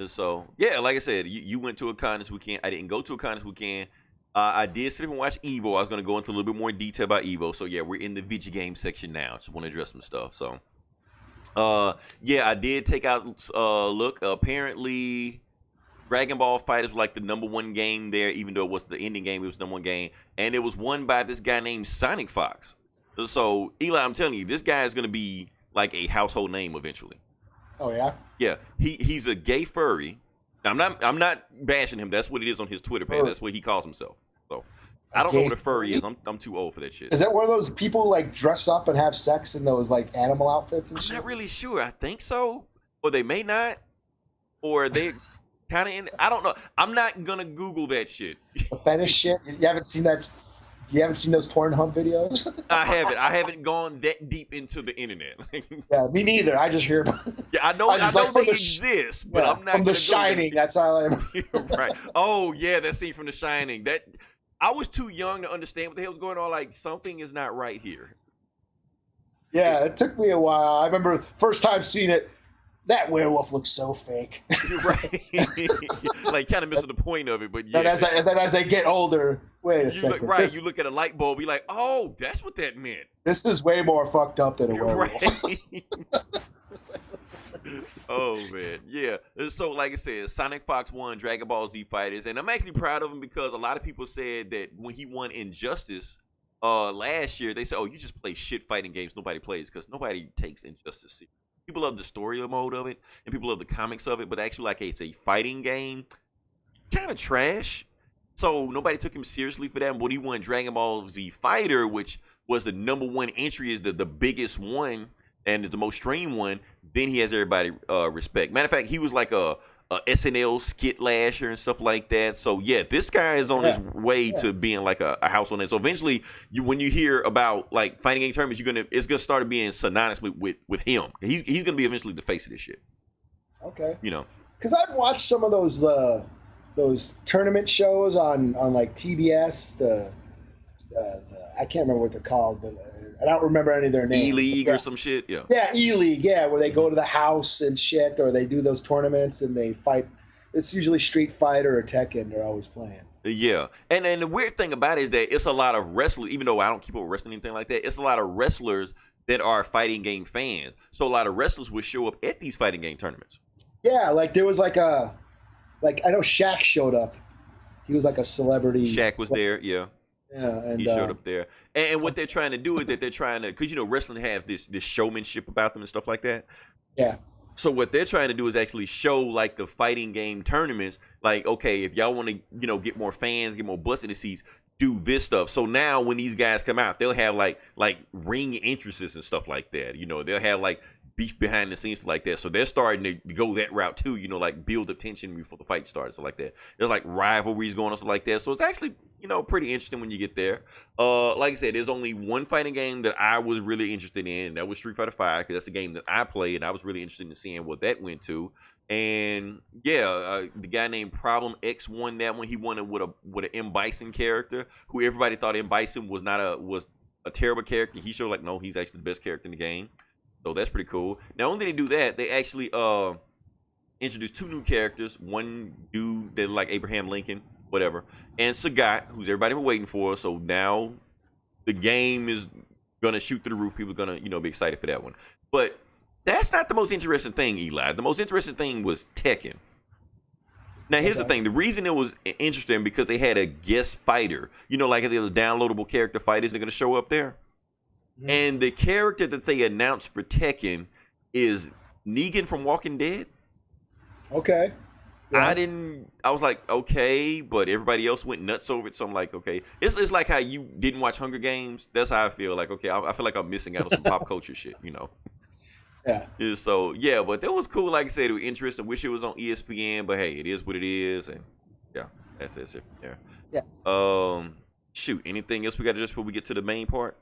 So yeah, like I said, you went to a con this weekend. I didn't go to a con this weekend. I did sit up and watch Evo. I was going to go into a little bit more detail about Evo. So yeah, we're in the video game section now. Just want to address some stuff. So, yeah, I did take out look. Apparently, Dragon Ball FighterZ was like the #1 game there, even though it was the ending game. It was the #1 game, and it was won by this guy named Sonic Fox. So Eli, I'm telling you, this guy is going to be like a household name eventually. Oh yeah. Yeah, he's a gay furry. I'm not bashing him. That's what it is on his Twitter page. That's what he calls himself. So I don't know what a furry? furry is. I'm too old for that shit. Is that one of those people who, like, dress up and have sex in those like animal outfits and I'm shit? not really sure. I think so, or they may not, or they kind of in. I don't know. I'm not gonna Google that shit. The fetish shit. You haven't seen that? You haven't seen those Pornhub videos? I haven't gone that deep into the internet. Yeah, me neither. I just hear about Yeah, I know just they like from the exist, but yeah, I'm not from The gonna go Shining. there. That's all I'm. Right. Oh yeah, that scene from The Shining. That I was too young to understand what the hell was going on. Like something is not right here. Yeah, it took me a while. I remember first time seeing it. That werewolf looks so fake. Right. Like kind of missing the point of it, but yeah. And then as I get older, wait a you second. look right. This, You look at a light bulb. You're like, oh, that's what that meant. this is way more fucked up than a werewolf. Right. Oh man, yeah. So like I said, Sonic Fox won Dragon Ball Z Fighters, and I'm actually proud of him because a lot of people said that when he won Injustice last year, they said, "Oh, you just play shit fighting games nobody plays," because nobody takes Injustice seriously. People love the story mode of it, and people love the comics of it, but actually, like it's a fighting game, kind of trash. So nobody took him seriously for that. But he won Dragon Ball Z Fighter, which was the #1 entry, is the biggest one and the most streamed one. Then he has everybody respect. Matter of fact, he was like a SNL skit last year and stuff like that. So yeah, this guy is on his way to being like a household name. So eventually, when you hear about like fighting game tournaments, it's gonna start being synonymous with him. He's gonna be eventually the face of this shit. Okay. You know. Because I've watched some of those tournament shows on like TBS. The I can't remember what they're called, but I don't remember any of their names. E-League or some shit. Yeah. Yeah, E-League. Yeah, where they go to the house and shit, or they do those tournaments and they fight. It's usually Street Fighter or Tekken. They're always playing. Yeah, and the weird thing about it is that it's a lot of wrestlers. Even though I don't keep up with wrestling or anything like that, it's a lot of wrestlers that are fighting game fans. So a lot of wrestlers would show up at these fighting game tournaments. Yeah, like there was like I know Shaq showed up. He was like a celebrity. Shaq was there, yeah. Yeah, and he showed up there. And what they're trying to do is that they're trying to, because wrestling has this showmanship about them and stuff like that. Yeah. So what they're trying to do is actually show like the fighting game tournaments, like, okay, if y'all want to, get more fans, get more butts in the seats, do this stuff. So now when these guys come out, they'll have like ring entrances and stuff like that. They'll have like beef behind the scenes like that. So they're starting to go that route too, like build the tension before the fight starts, so like that. There's like rivalries going on, stuff like that. So it's actually, pretty interesting when you get there. Like I said, there's only one fighting game that I was really interested in, and that was Street Fighter V, because that's the game that I played, and I was really interested in seeing what that went to. And yeah, the guy named Problem X won that one. He won it with an M. Bison character, who everybody thought M. Bison was a terrible character. He showed like, no, he's actually the best character in the game. So that's pretty cool. Now, only they do that, they actually introduced 2 new characters. One dude that like Abraham Lincoln, whatever, and Sagat, who's everybody been waiting for. So now the game is gonna shoot through the roof. People are gonna, be excited for that one. But that's not the most interesting thing, Eli. The most interesting thing was Tekken. Now, here's the thing. The reason it was interesting because they had a guest fighter. Like the other downloadable character fighters, they're gonna show up there. Mm-hmm. And the character that they announced for Tekken is Negan from Walking Dead. Okay. Yeah. I was like, okay, but everybody else went nuts over it. So I'm like, okay. It's like how you didn't watch Hunger Games. That's how I feel. Like, okay, I feel like I'm missing out on some pop culture shit, Yeah. So, yeah, but that was cool. Like I said, it was interesting. Wish it was on ESPN, but hey, it is what it is. And yeah, that's it. Yeah. Yeah. Shoot, anything else we got to do before we get to the main part?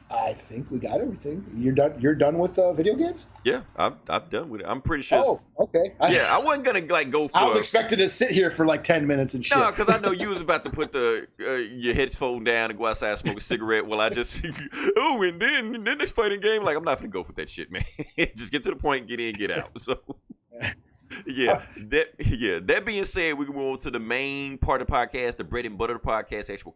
I think we got everything. You're done with video games? Yeah, I'm done with it. I'm pretty sure. Oh, okay. Yeah, I wasn't gonna go for. I was expected to sit here for like 10 minutes and shit. No, because I know you was about to put your headphone down and go outside and smoke a cigarette. Well, I just and then this fighting game, like I'm not gonna go for that shit, man. Just get to the point, get in, get out. So. That being said, we can move on to the main part of the podcast, the bread and butter of the podcast. Actual.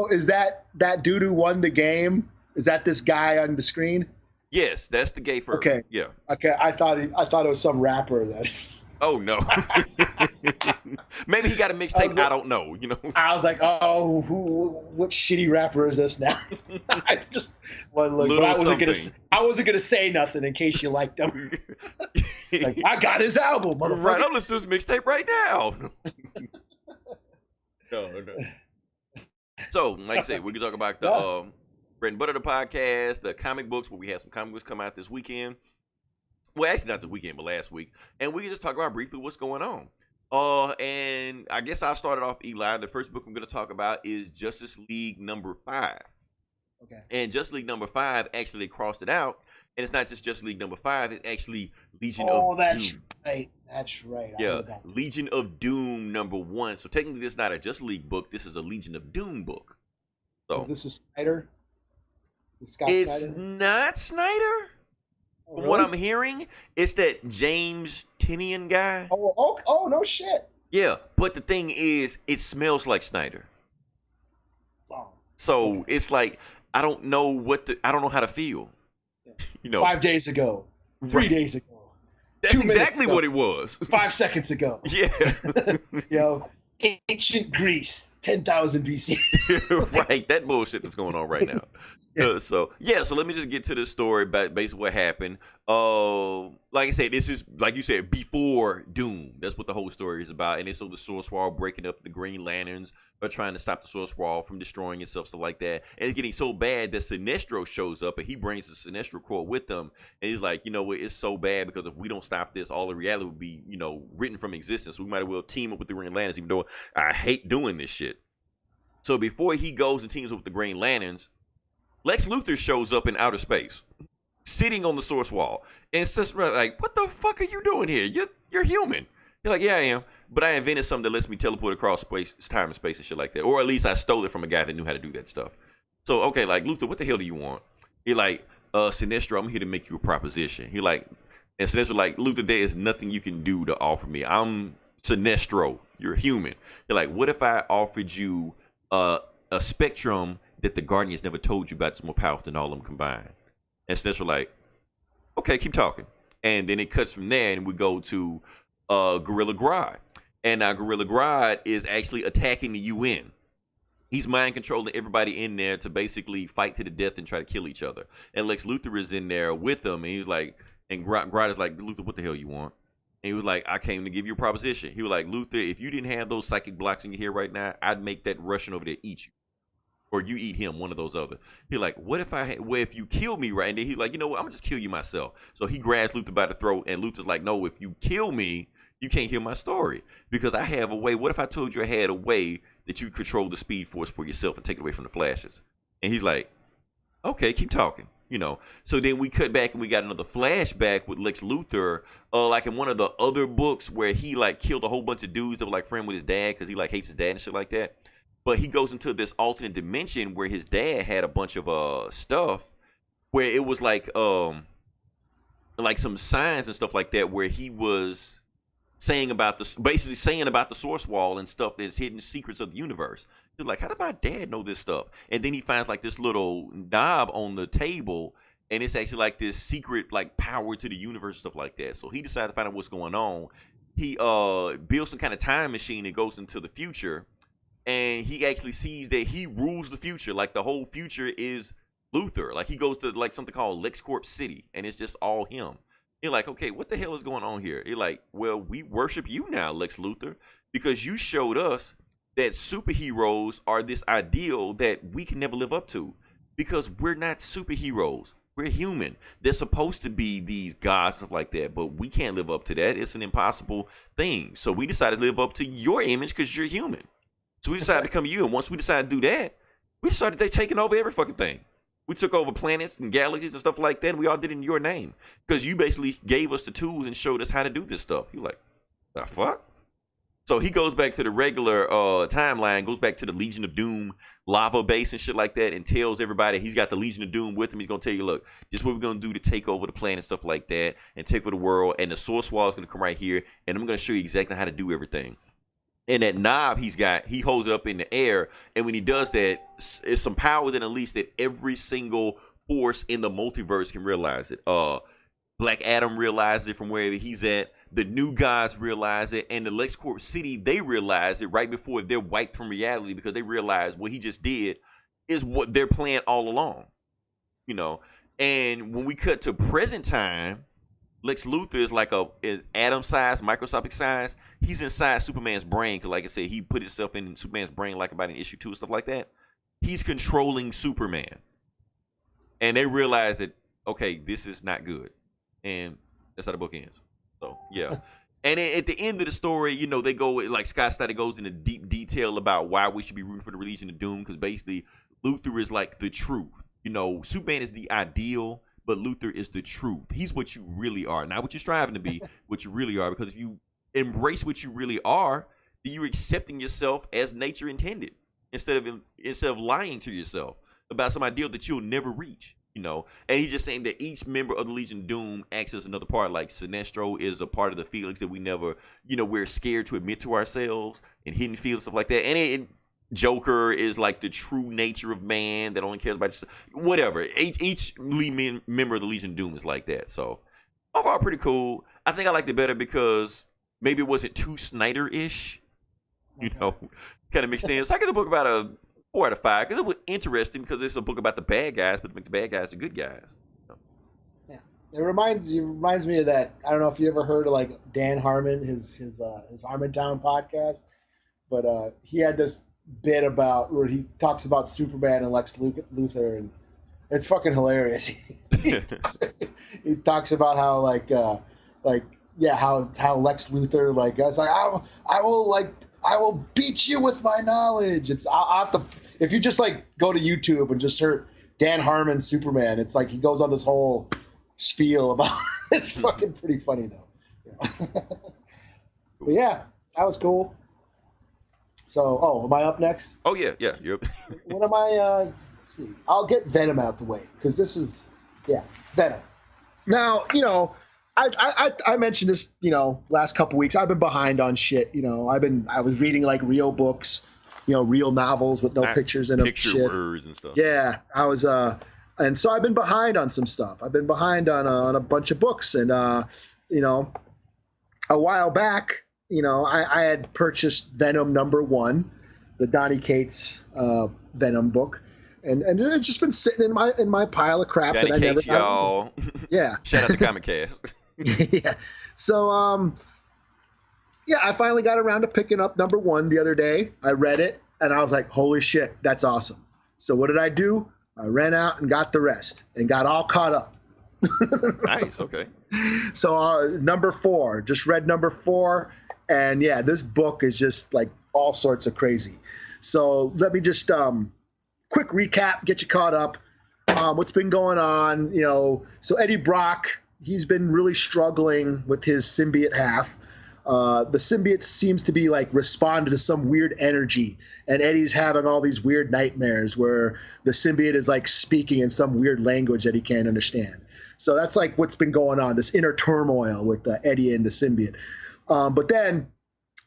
Is that dude who won the game? Is that this guy on the screen? Yes, that's the gay furry. Okay. Yeah. Okay. I thought it was some rapper that. Oh no. Maybe he got a mixtape. I don't know. I was like, oh, what shitty rapper is this now? I just look, but I wasn't gonna say nothing in case you liked him. Like, I got his album, motherfucker. Right, I'm listening to his mixtape right now. No. So, like I said, we can talk about the Yeah. bread and butter of the podcast, the comic books, where we had some comic books come out this weekend. Well, actually not this weekend, but last week. And we can just talk about briefly what's going on. And I guess I'll start it off, Eli. The first book I'm going to talk about is Justice League #5. Okay. And Justice League #5 actually crossed it out. And it's not just Justice League #5, it's actually Legion of Oh, that's Doom. right. That's right. I Yeah, heard about this. Legion of Doom #1. So technically, this is not a Justice League book. This is a Legion of Doom book. So This is Snyder. This Scott it's Snyder. not Snyder. Oh, From really? what I'm hearing, it's that James Tynion guy. Oh, no shit. Yeah, but the thing is, it smells like Snyder. Oh. So it's like I don't know I don't know how to feel. Yeah. You know, 5 days ago. 3 Right. days ago. That's 2 minutes exactly ago. what it was. 5 seconds ago. Yeah. Ancient Greece, 10,000 BC. Right, that bullshit that's going on right now. So let me just get to the story about basically what happened. Like I said, this is, like you said, before Doom. That's what the whole story is about. And it's on the Source Wall breaking up the Green Lanterns, or trying to stop the Source Wall from destroying itself, stuff like that. And it's getting so bad that Sinestro shows up, and he brings the Sinestro Corps with him. And he's like, you know what, it's so bad because if we don't stop this, all the reality will be, written from existence. We might as well team up with the Green Lanterns, even though I hate doing this shit. So before he goes and teams up with the Green Lanterns, Lex Luthor shows up in outer space, sitting on the Source Wall, and it's just like, "What the fuck are you doing here? You're human." You're like, "Yeah, I am, but I invented something that lets me teleport across space, time and space, and shit like that. Or at least I stole it from a guy that knew how to do that stuff." So, okay, like Luthor, what the hell do you want? You're like, Sinestro, I'm here to make you a proposition. You're like, and Sinestro like, Luthor, there is nothing you can do to offer me. I'm Sinestro. You're human. You're like, what if I offered you a spectrum that the Guardians never told you about, that's more powerful than all of them combined? And Sinestro like, okay, keep talking. And then it cuts from there, and we go to Gorilla Grodd. And now Gorilla Grodd is actually attacking the UN. He's mind controlling everybody in there to basically fight to the death and try to kill each other. And Lex Luthor is in there with him, and he's like, and Grodd is like, Luthor, what the hell you want? And he was like, I came to give you a proposition. He was like, Luthor, if you didn't have those psychic blocks in your head right now, I'd make that Russian over there eat you. Or you eat him, one of those other. He's like, what if if you kill me, right? And then he's like, you know what, I'm gonna just kill you myself. So he grabs Luthor by the throat, and Luthor's like, no, if you kill me, you can't hear my story. Because I have a way. What if I told you I had a way that you control the Speed Force for yourself and take it away from the Flashes? And he's like, okay, keep talking. So then we cut back and we got another flashback with Lex Luthor, like in one of the other books where he like killed a whole bunch of dudes that were like friend with his dad because he like hates his dad and shit like that. But he goes into this alternate dimension where his dad had a bunch of stuff where it was like some signs and stuff like that where he was basically saying about the Source Wall and stuff that's hidden secrets of the universe. He's like, how did my dad know this stuff? And then he finds like this little knob on the table, and it's actually like this secret like power to the universe, stuff like that. So he decided to find out what's going on. He builds some kind of time machine that goes into the future, and he actually sees that he rules the future. Like the whole future is Luthor. Like he goes to like something called LexCorp City, and it's just all him. You're like, okay, what the hell is going on here? You're like, well, we worship you now, Lex Luthor, because you showed us that superheroes are this ideal that we can never live up to, because we're not superheroes. We're human. They're supposed to be these gods, stuff like that, but we can't live up to that. It's an impossible thing. So we decided to live up to your image because you're human. So we decided to become you. And once we decided to do that, we started taking over every fucking thing. We took over planets and galaxies and stuff like that, and we all did it in your name. Because you basically gave us the tools and showed us how to do this stuff. You're like, the fuck? So he goes back to the regular timeline, goes back to the Legion of Doom lava base and shit like that, and tells everybody he's got the Legion of Doom with him. He's going to tell you, look, this is what we're going to do to take over the planet, stuff like that, and take over the world. And the Source Wall is going to come right here, and I'm going to show you exactly how to do everything. And that knob he holds it up in the air, and when he does that, it's some power that unleashed that every single force in the multiverse can realize it. Black Adam realized it from wherever he's at. The new guys realize it, and the LexCorp City, they realize it right before they're wiped from reality, because they realize what he just did is what they're playing all along. And when we cut to present time, Lex Luthor is like is atom size, microscopic size. He's inside Superman's brain because, like I said, he put himself in Superman's brain, like about in issue 2 and stuff like that. He's controlling Superman, and they realize that okay, this is not good, and that's how the book ends. So yeah. And at the end of the story, you know, they go like Scott Snyder goes into deep detail about why we should be rooting for the Legion of Doom because basically Luthor is like the truth. You know, Superman is the ideal, but Luthor is the truth. He's what you really are, not what you're striving to be, what you really are. Because if you embrace what you really are, then you're accepting yourself as nature intended instead of lying to yourself about some ideal that you'll never reach. You know, and he's just saying that each member of the Legion of Doom acts as another part. Like Sinestro is a part of the feelings that we never, you know, we're scared to admit to ourselves, and hidden feelings, stuff like that. And Joker is like the true nature of man that only cares about yourself. Whatever. Each member of the Legion of Doom is like that. So overall, pretty cool. I think I liked it better because maybe it wasn't too Snyder-ish. You know, kind of mixed in. So I get the book about a 4 out of 5 because it was interesting because it's a book about the bad guys, but to make the bad guys the good guys. Yeah, it reminds me of that. I don't know if you ever heard of like Dan Harmon, his Harmontown podcast, but he had this bit about where he talks about Superman and Lex Luthor, and it's fucking hilarious. He talks about how how Lex Luthor like it's like I will beat you with my knowledge. I'll have to, if you just like go to YouTube and just search Dan Harmon Superman, it's like he goes on this whole spiel about it's fucking pretty funny though. Yeah. But yeah, that was cool. So, am I up next? Oh yeah, yep. What am I? Let's see. I'll get Venom out the way because this is Venom. Now, you know, I mentioned this, you know, last couple weeks. I've been behind on shit. You know, I was reading like real books, you know, real novels with no pictures in them. Picture words and stuff. Yeah, I was and so I've been behind on some stuff. I've been behind on a bunch of books, and you know, a while back, you know, I had purchased Venom #1, the Donny Cates Venom book. And it's just been sitting in my pile of crap Donny that I never Cates, y'all. Yeah. Shout out to Comic Cast. Yeah. So, I finally got around to picking up #1 the other day. I read it, and I was like, holy shit, that's awesome. So what did I do? I ran out and got the rest and got all caught up. Nice, okay. So #4, just read #4, and yeah, this book is just like all sorts of crazy. So let me just quick recap, get you caught up. What's been going on, you know. So Eddie Brock, he's been really struggling with his symbiote half. The symbiote seems to be like responding to some weird energy, and Eddie's having all these weird nightmares where the symbiote is like speaking in some weird language that he can't understand. So that's like what's been going on, this inner turmoil with Eddie and the symbiote. But then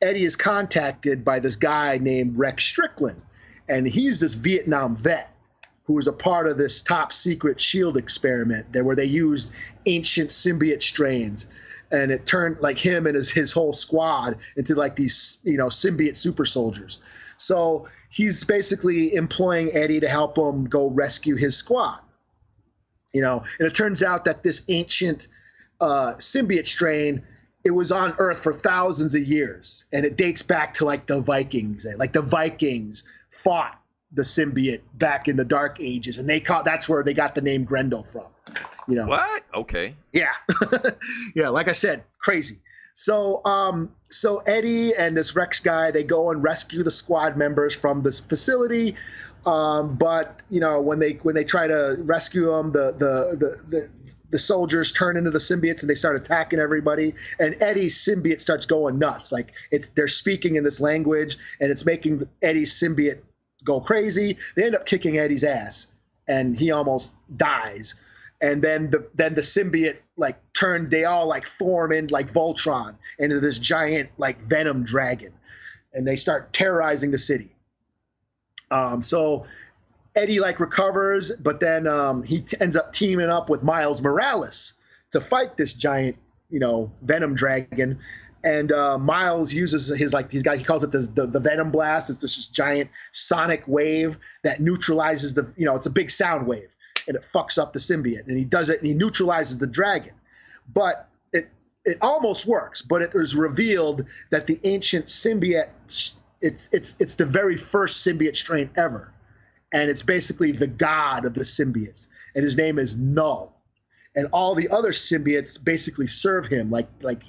Eddie is contacted by this guy named Rex Strickland, and he's this Vietnam vet who was a part of this top secret SHIELD experiment where they used ancient symbiote strains, and it turned like him and his whole squad into like these, you know, symbiote super soldiers. So he's basically employing Eddie to help him go rescue his squad, you know. And it turns out that this ancient symbiote strain, it was on Earth for thousands of years, and it dates back to like the Vikings. Like the Vikings fought the symbiote back in the Dark Ages, and that's where they got the name Grendel from. You know what? Okay. Yeah, yeah. Like I said, crazy. So, so Eddie and this Rex guy, they go and rescue the squad members from this facility. But you know, when they try to rescue them, the soldiers turn into the symbiotes and they start attacking everybody. And Eddie's symbiote starts going nuts. Like they're speaking in this language, and it's making Eddie's symbiote go crazy. They end up kicking Eddie's ass, and he almost dies. And then the symbiote they all like form in like Voltron into this giant like Venom dragon, and they start terrorizing the city. So Eddie like recovers, but then he ends up teaming up with Miles Morales to fight this giant, you know, Venom dragon. And Miles uses he calls it the Venom Blast. It's this giant sonic wave that neutralizes it's a big sound wave, and it fucks up the symbiote. And he does it, and he neutralizes the dragon. But it almost works, but it was revealed that the ancient symbiote, it's the very first symbiote strain ever, and it's basically the god of the symbiotes, and his name is Null. And all the other symbiotes basically serve him, he's like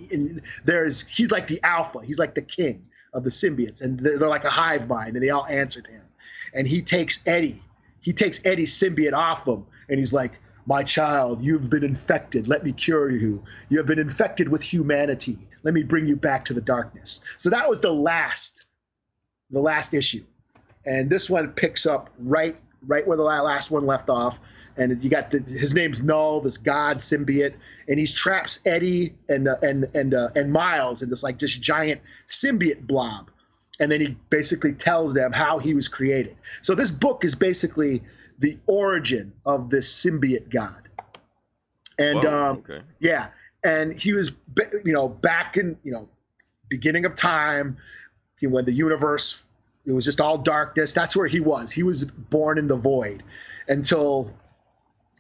the alpha, he's like the king of the symbiotes, and they're like a hive mind, and they all answer to him. And he takes Eddie's symbiote off him, and he's like, "My child, you've been infected. Let me cure you. You have been infected with humanity. Let me bring you back to the darkness." So that was the last issue, and this one picks up right where the last one left off. And you got his name's Null, this god symbiote, and he traps Eddie and Miles in this giant symbiote blob, and then he basically tells them how he was created. So this book is basically the origin of this symbiote god, and okay. yeah, and he was back in beginning of time, when the universe, it was just all darkness. That's where he was. He was born in the void until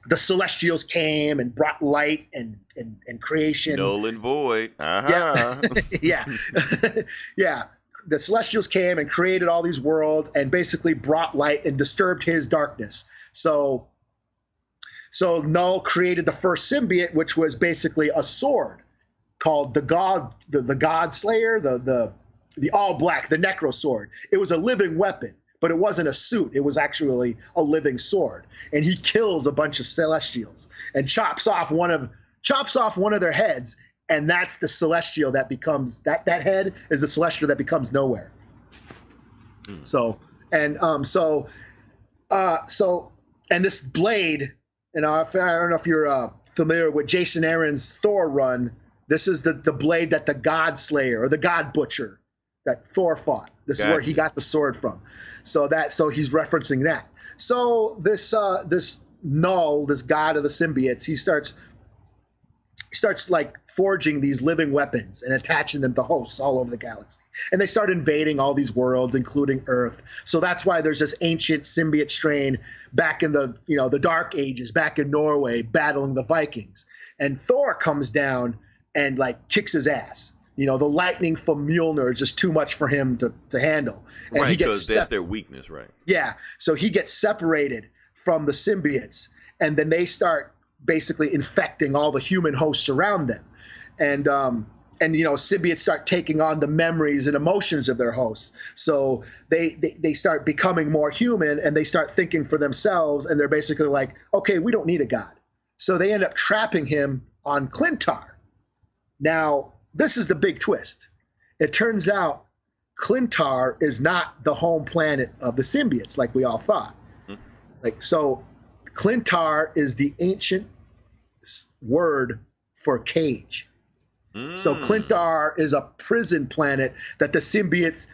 the Celestials came and brought light and creation. Null and void. Uh-huh. Yeah. Yeah. The Celestials came and created all these worlds and basically brought light and disturbed his darkness. So Null created the first symbiote, which was basically a sword called the God Slayer, the all black, the Necro sword. It was a living weapon, but it wasn't a suit. It was actually a living sword. And he kills a bunch of Celestials and chops off one of their heads, and that's the Celestial that becomes that head is the Celestial that becomes Nowhere. So this blade, I don't know if you're familiar with Jason Aaron's Thor run. This is the blade that the God Slayer or the God Butcher that Thor fought. This is where he got the sword from. So he's referencing that. So this Null, this god of the symbiotes, he starts like forging these living weapons and attaching them to hosts all over the galaxy. And they start invading all these worlds, including Earth. So that's why there's this ancient symbiote strain back in the Dark Ages, back in Norway, battling the Vikings. And Thor comes down and kicks his ass. The lightning from Mjolnir is just too much for him to handle. And right, because that's their weakness, right? Yeah. So he gets separated from the symbiotes, and then they start basically infecting all the human hosts around them. And symbiotes start taking on the memories and emotions of their hosts. So they start becoming more human, and they start thinking for themselves, and they're basically like, okay, we don't need a god. So they end up trapping him on Clintar. Now, this is the big twist. It turns out Clintar is not the home planet of the symbiotes like we all thought. So Clintar is the ancient word for cage. So Clintar is a prison planet that the symbiotes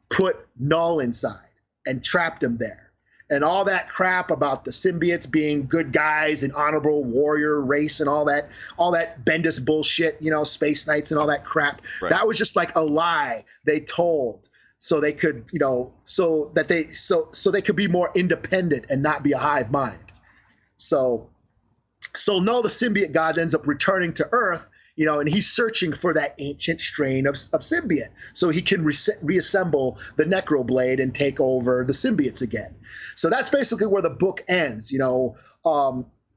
put Null inside and trapped him there. And all that crap about the symbiotes being good guys and honorable warrior race and all that Bendis bullshit, Space Knights and all that crap. Right. That was just like a lie they told so they could, so they could be more independent and not be a hive mind. So Null, the symbiote god, ends up returning to Earth, and he's searching for that ancient strain of symbiote so he can reassemble the Necroblade and take over the symbiotes again. So that's basically where the book ends.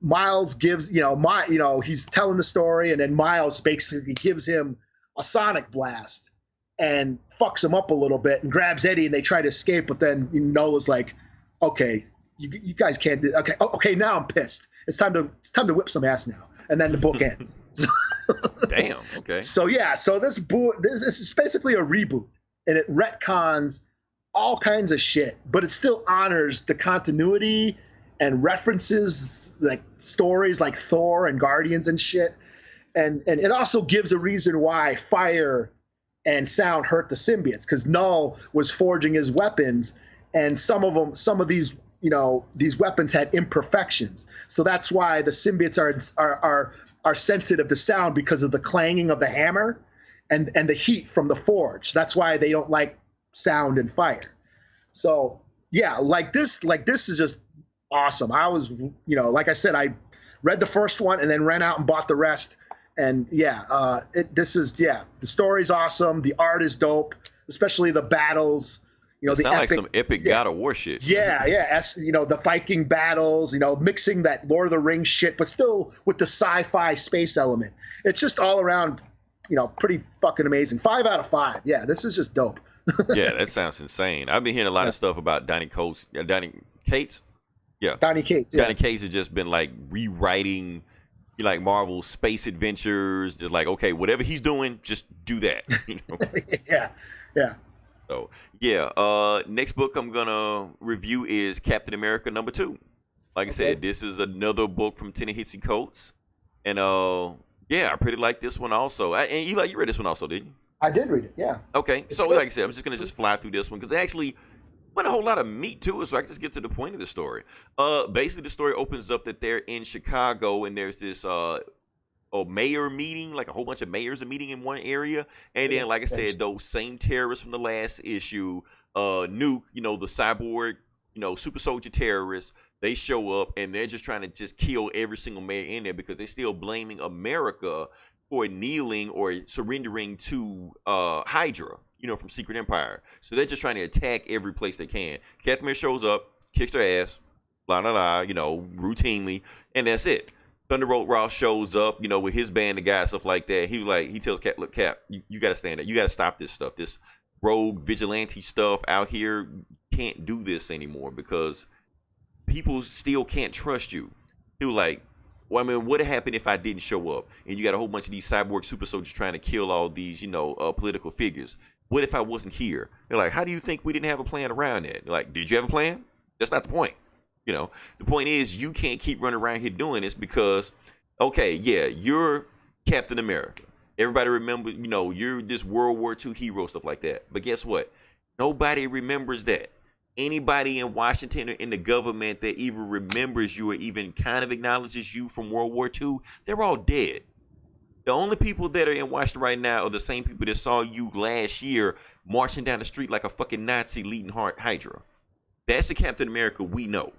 Miles gives, he's telling the story, and then Miles basically gives him a sonic blast and fucks him up a little bit and grabs Eddie, and they try to escape, but then Nola's like, okay, you guys can't do it. Okay, now I'm pissed. It's time to whip some ass now. And then the book ends. Damn. Okay. So this is basically a reboot, and it retcons all kinds of shit, but it still honors the continuity and references like stories like Thor and Guardians and shit, and it also gives a reason why fire and sound hurt the symbiotes, because Null was forging his weapons, and some of these weapons had imperfections. So that's why the symbiotes are sensitive to sound, because of the clanging of the hammer and the heat from the forge. That's why they don't like sound and fire. So yeah, this is just awesome. I was, like I said, I read the first one and then ran out and bought the rest. And the story's awesome. The art is dope, especially the battles. It The sounds like epic, some epic God of War shit. Yeah. The Viking battles. Mixing that Lord of the Rings shit, but still with the sci-fi space element. It's just all around, pretty fucking amazing. 5 out of 5. Yeah, this is just dope. Yeah, that sounds insane. I've been hearing a lot of stuff about Donny Cates. Yeah, Donny Cates. Yeah. Donny Cates has just been like rewriting, like Marvel's space adventures. They're like, okay, whatever he's doing, just do that. Yeah. So yeah, next book I'm gonna review is Captain America #2. Like I said, this is another book from Ta-Nehisi Coates, and I pretty like this one also. And you read this one also, didn't you? I did read it. Yeah. Okay, so like I said, I'm just gonna fly through this one because they actually went a whole lot of meat to it, so I can just get to the point of the story. Basically, the story opens up that they're in Chicago and there's this mayor meeting, like a whole bunch of mayors are meeting in one area, and then, like I said, those same terrorists from the last issue, Nuke, the cyborg, super soldier terrorists, they show up and they're just trying to just kill every single mayor in there because they're still blaming America for kneeling or surrendering to Hydra, from Secret Empire. So they're just trying to attack every place they can. Captain America shows up, kicks their ass, blah, blah, blah, routinely, and that's it. Thunderbolt Ross shows up, with his band of guys, stuff like that. He tells Cap, look, Cap, you got to stand up. You got to stop this stuff. This rogue vigilante stuff out here, can't do this anymore because people still can't trust you. He was like, well, I mean, what happened if I didn't show up? And you got a whole bunch of these cyborg super soldiers trying to kill all these, political figures. What if I wasn't here? They're like, how do you think we didn't have a plan around that? They're like, did you have a plan? That's not the point. The point is you can't keep running around here doing this because, okay, yeah, you're Captain America. Everybody remembers, you're this World War II hero, stuff like that. But guess what? Nobody remembers that. Anybody in Washington or in the government that even remembers you or even kind of acknowledges you from World War II, they're all dead. The only people that are in Washington right now are the same people that saw you last year marching down the street like a fucking Nazi leading Hydra. That's the Captain America we know.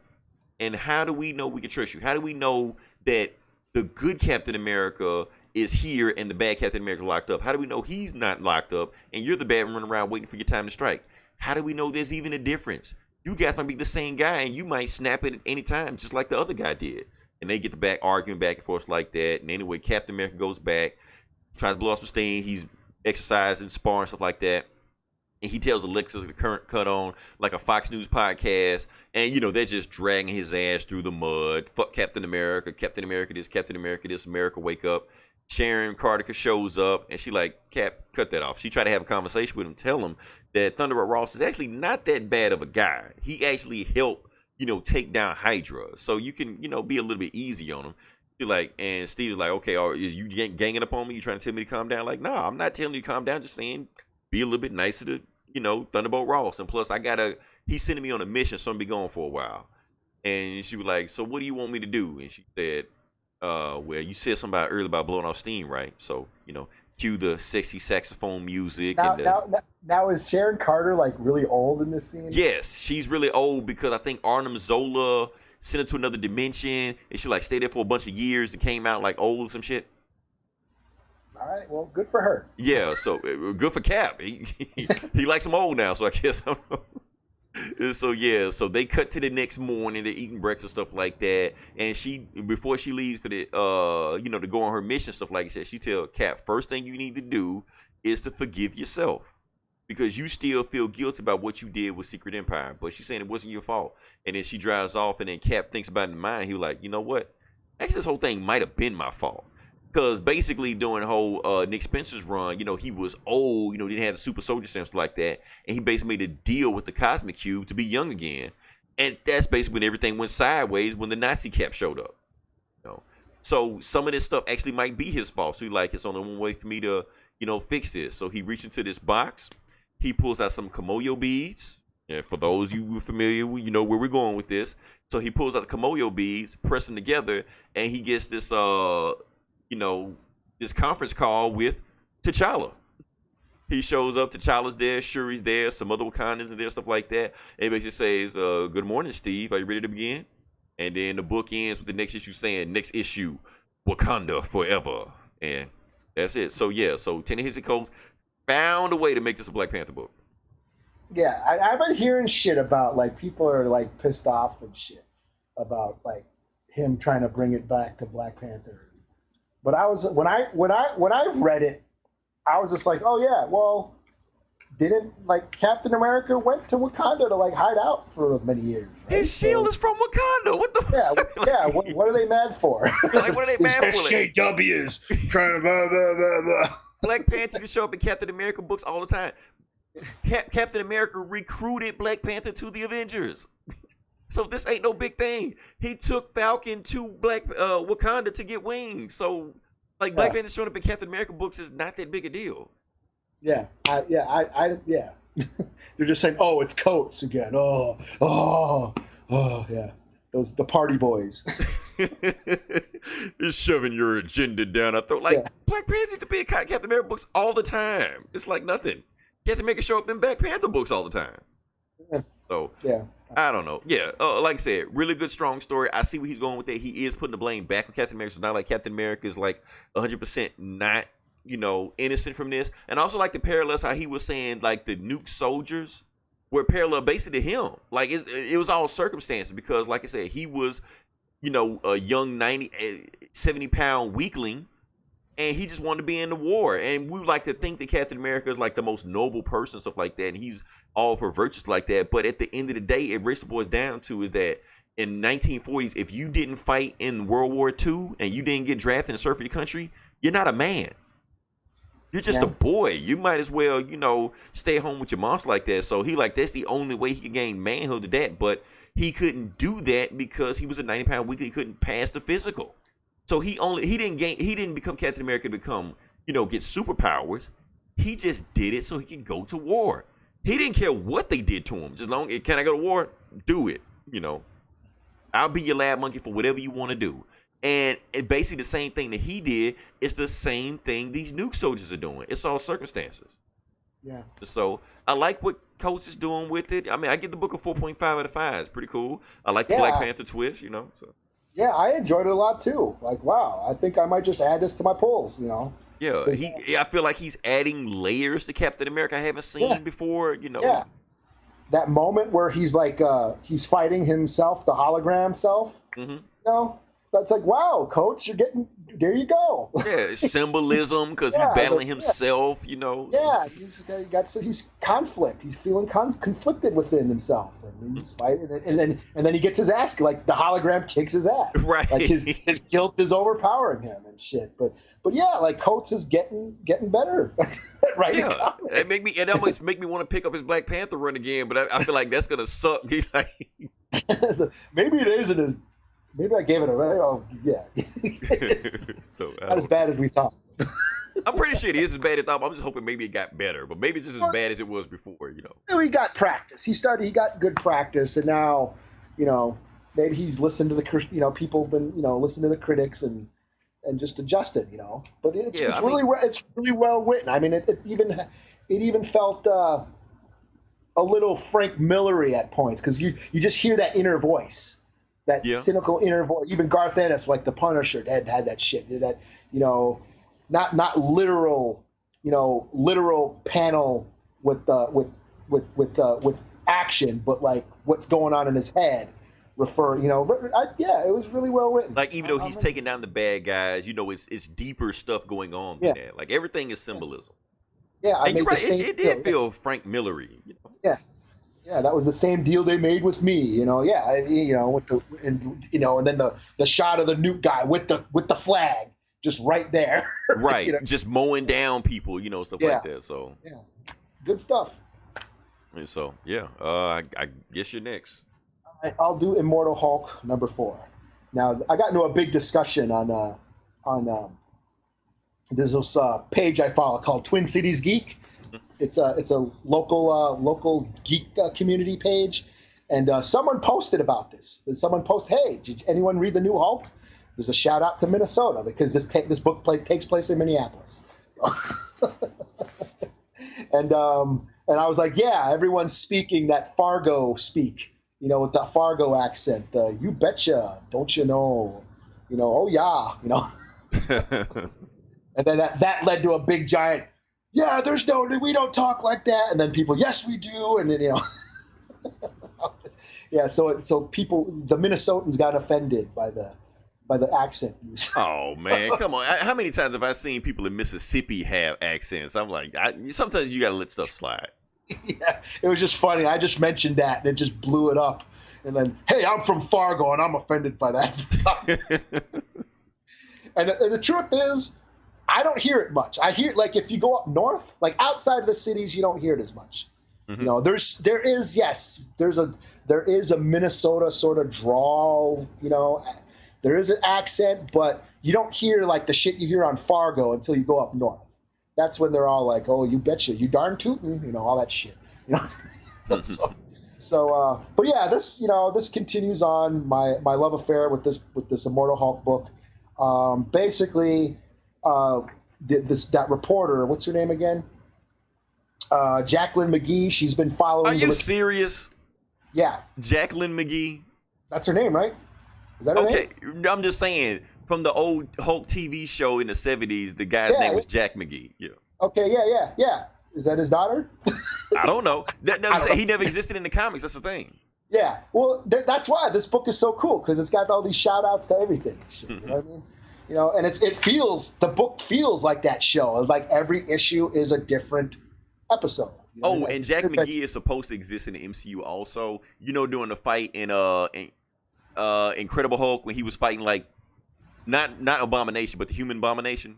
And how do we know we can trust you? How do we know that the good Captain America is here and the bad Captain America locked up? How do we know he's not locked up and you're the bad one running around waiting for your time to strike? How do we know there's even a difference? You guys might be the same guy and you might snap it at any time just like the other guy did. And they get the arguing back and forth like that. And anyway, Captain America goes back, tries to blow off some steam. He's exercising, sparring, stuff like that. And he tells Alexa to cut on like a Fox News podcast. And, they're just dragging his ass through the mud. Fuck Captain America. Captain America this, Captain America this, America wake up. Sharon Carter shows up and she like, Cap, cut that off. She tried to have a conversation with him, tell him that Thunderbolt Ross is actually not that bad of a guy. He actually helped, take down Hydra. So you can, be a little bit easy on him. You're like, and Steve was like, okay, is you ganging up on me? You trying to tell me to calm down? Like, no, I'm not telling you to calm down. Just saying, be a little bit nicer to, Thunderbolt Ross. And plus, he's sending me on a mission, so I'm going to be gone for a while. And she was like, so what do you want me to do? And she said, well, you said something earlier about blowing off steam, right? So, cue the sexy saxophone music. Now is Sharon Carter like really old in this scene? Yes, she's really old because I think Arnim Zola sent her to another dimension and she like stayed there for a bunch of years and came out like old or some shit. All right, well, good for her. Yeah, so good for Cap. He likes them old now, so I guess. So they cut to the next morning. They're eating breakfast, stuff like that. And before she leaves for the, to go on her mission, stuff like that, she tell Cap, first thing you need to do is to forgive yourself because you still feel guilty about what you did with Secret Empire. But she's saying it wasn't your fault. And then she drives off, and then Cap thinks about it in mind. He was like, you know what? Actually, this whole thing might have been my fault. Because basically during the whole Nick Spencer's run, he was old, didn't have the super soldier sense like that. And he basically made a deal with the Cosmic Cube to be young again. And that's basically when everything went sideways when the Nazi Cap showed up. So some of this stuff actually might be his fault. So he's like, it's only one way for me to, fix this. So he reaches into this box. He pulls out some Kimoyo beads. And for those you who are familiar with, where we're going with this. So he pulls out the Kimoyo beads, press them together, and he gets this this conference call with T'Challa. He shows up, T'Challa's there, Shuri's there, some other Wakandans are there, stuff like that. And he basically says, good morning, Steve. Are you ready to begin? And then the book ends with the next issue saying, next issue, Wakanda forever. And that's it. So yeah, so Ta-Nehisi Coates found a way to make this a Black Panther book. Yeah, I've been hearing shit about like people are like pissed off and shit about like him trying to bring it back to Black Panther. But I was when I've read it, I was just like, oh yeah, well, didn't like Captain America went to Wakanda to like hide out for many years. Right? His shield is from Wakanda. What the fuck? Yeah. What are they mad for? Like, what are they mad for? SJWs trying to blah blah blah blah. Black Panther can show up in Captain America books all the time. Captain America recruited Black Panther to the Avengers. So this ain't no big thing. He took Falcon to Wakanda to get wings. So like Black Panther showing up in Captain America books is not that big a deal. Yeah. They're just saying, oh, it's Coates again. Oh, yeah. Those the party boys. It's shoving your agenda down our throat. Like Black Panther to be in Captain America books all the time. It's like nothing. Captain America show up in Black Panther books all the time. So yeah. I don't know. Yeah, like I said, really good, strong story. I see where he's going with that. He is putting the blame back on Captain America. So not like Captain America is like 100% not, innocent from this. And also like the parallels how he was saying like the nuke soldiers were parallel basically to him. Like it was all circumstances because like I said, he was, a young 70-pound weakling. And he just wanted to be in the war. And we like to think that Captain America is like the most noble person, stuff like that. And he's all for virtues like that. But at the end of the day, it breaks the boys down to is that in 1940s, if you didn't fight in World War II and you didn't get drafted and serve for your country, you're not a man. You're just a boy. You might as well, stay home with your moms like that. So that's the only way he could gain manhood to that. But he couldn't do that because he was a 90-pound weakling. He couldn't pass the physical. So he didn't become Captain America to become, get superpowers. He just did it so he could go to war. He didn't care what they did to him. Just can I go to war? Do it. I'll be your lab monkey for whatever you want to do. And it basically the same thing that he did is the same thing these nuke soldiers are doing. It's all circumstances. Yeah. So I like what Coates is doing with it. I mean, I give the book a 4.5 out of 5. It's pretty cool. I like the Black Panther twist, So. Yeah, I enjoyed it a lot too. Like, wow, I think I might just add this to my polls, Yeah, I feel like he's adding layers to Captain America I haven't seen before, Yeah. That moment where he's like, he's fighting himself, the hologram self, that's like, wow, Coach, there you go. Yeah, symbolism because he's battling himself, Yeah, he's conflict. He's feeling conflicted within himself, and he's fighting, and then he gets his ass, like the hologram kicks his ass, right? Like his guilt is overpowering him and shit. But yeah, like Coates is getting better, right? Yeah, it almost make me want to pick up his Black Panther run again, but I feel like that's gonna suck. He's like, so maybe it isn't as. Maybe I gave it a oh yeah. So not as bad as we thought. I'm pretty sure it is as bad as I thought. I'm just hoping maybe it got better, but maybe it's just as bad as it was before. He got practice. He got good practice, and now, maybe he's listened to the people been listen to the critics and just adjusted. But it's really well written. I mean, it even felt a little Frank Millery at points because you just hear that inner voice. That cynical inner voice. Even Garth Ennis, like the Punisher, had that shit. That not literal, literal panel with action, but like what's going on in his head. It was really well written. Like even though he's taking down the bad guys, it's deeper stuff going on than that. Like everything is symbolism. Yeah, and you're right. It did feel Frank Millery. Yeah. Yeah, that was the same deal they made with me, with the and then the shot of the nuke guy with the flag just right there. Right. Just mowing down people, stuff like that. So good stuff. So I guess you're next. I'll do Immortal Hulk number 4. Now I got into a big discussion on this page I follow called Twin Cities Geek. It's a local geek community page, and someone posted about this. Someone posted, "Hey, did anyone read the new Hulk?" There's a shout out to Minnesota because this book takes place in Minneapolis, and I was like, "Yeah, everyone's speaking that Fargo speak, with that Fargo accent. You betcha, don't you know, oh yeah, And then that led to a big giant, yeah, we don't talk like that. And then people, yes, we do. And then, yeah, so people, the Minnesotans got offended by the accent use. Oh man, come on! How many times have I seen people in Mississippi have accents? I'm like, sometimes you gotta let stuff slide. Yeah, it was just funny. I just mentioned that, and it just blew it up. And then, hey, I'm from Fargo, and I'm offended by that. and the truth is, I don't hear it much. I hear, like, if you go up north, like outside of the cities, you don't hear it as much. Mm-hmm. There is a Minnesota sort of drawl, there is an accent, but you don't hear like the shit you hear on Fargo until you go up north. That's when they're all like, "Oh, you betcha, you darn tootin'," all that shit. But yeah, this continues on my love affair with this Immortal Hulk book. Basically, that reporter, what's her name again? Jacqueline McGee. She's been following. Are you serious? Yeah, Jacqueline McGee. That's her name, right? Is that her name? Okay, I'm just saying. From the old Hulk TV show in the 70s, the guy's name was Jack McGee. Yeah. Okay, yeah. Is that his daughter? I don't know. He never existed in the comics. That's the thing. Yeah. Well, that's why this book is so cool, because it's got all these shout outs to everything. You know what I mean? And the book feels like that show. Like every issue is a different episode. And Jack McGee is supposed to exist in the MCU also. During the fight in Incredible Hulk, when he was fighting like not Abomination, but the Human Abomination.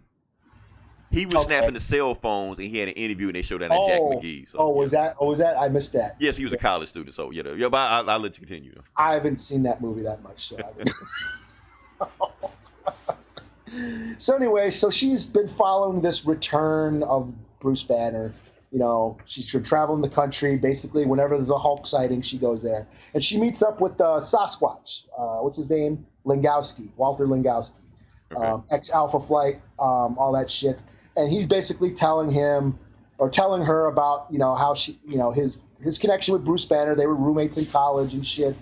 He was snapping the cell phones, and he had an interview, and they showed that at Jack McGee. So, was that? I missed that. Yes, he was a college student. So but I'll let you continue. I haven't seen that movie that much, so. So anyway, she's been following this return of Bruce Banner. She's traveling the country. Basically, whenever there's a Hulk sighting, she goes there. And she meets up with Sasquatch. What's his name? Walter Langowski. Okay. Ex-Alpha Flight, all that shit. And he's basically telling her about, how she, his connection with Bruce Banner. They were roommates in college and shit.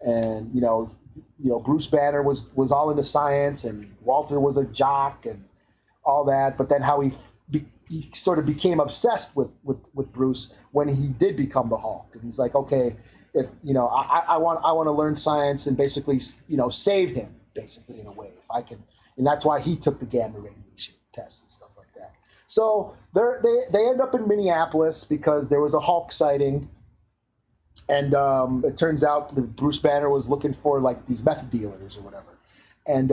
And, Bruce Banner was all into science, and Walter was a jock and all that. But then how he sort of became obsessed with Bruce when he did become the Hulk. And he's like, okay, if I want to learn science and basically save him, basically, in a way, if I can. And that's why he took the gamma radiation test and stuff like that. So they end up in Minneapolis because there was a Hulk sighting, and it turns out that Bruce Banner was looking for like these meth dealers or whatever. And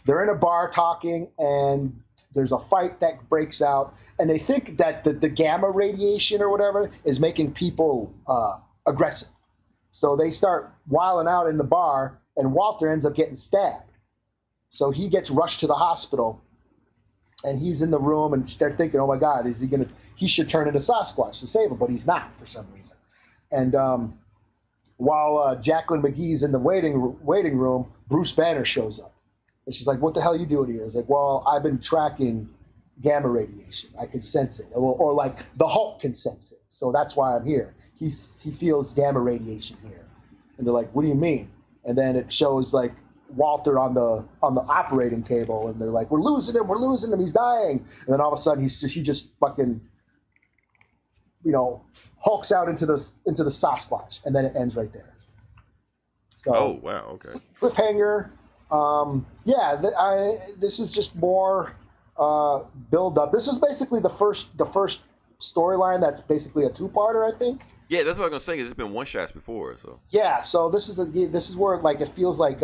they're in a bar talking, and there's a fight that breaks out, and they think that the gamma radiation or whatever is making people aggressive. So they start wilding out in the bar, and Walter ends up getting stabbed. So he gets rushed to the hospital, and he's in the room, and they're thinking, oh my God, he should turn into Sasquatch to save him, but he's not for some reason. And while Jacqueline McGee's in the waiting room, Bruce Banner shows up. And she's like, what the hell are you doing here? He's like, well, I've been tracking gamma radiation. I can sense it. Or like the Hulk can sense it. So that's why I'm here. He feels gamma radiation here. And they're like, what do you mean? And then it shows like Walter on the operating table, and they're like, we're losing him, he's dying. And then all of a sudden he just fucking hulks out into the Sasquatch, and then it ends right there. So oh wow, okay. Cliffhanger. This is just more build up. This is basically the first storyline that's basically a two-parter, I think. Yeah, that's what I'm gonna say. It's been one shots before, so. Yeah, so this is where like it feels like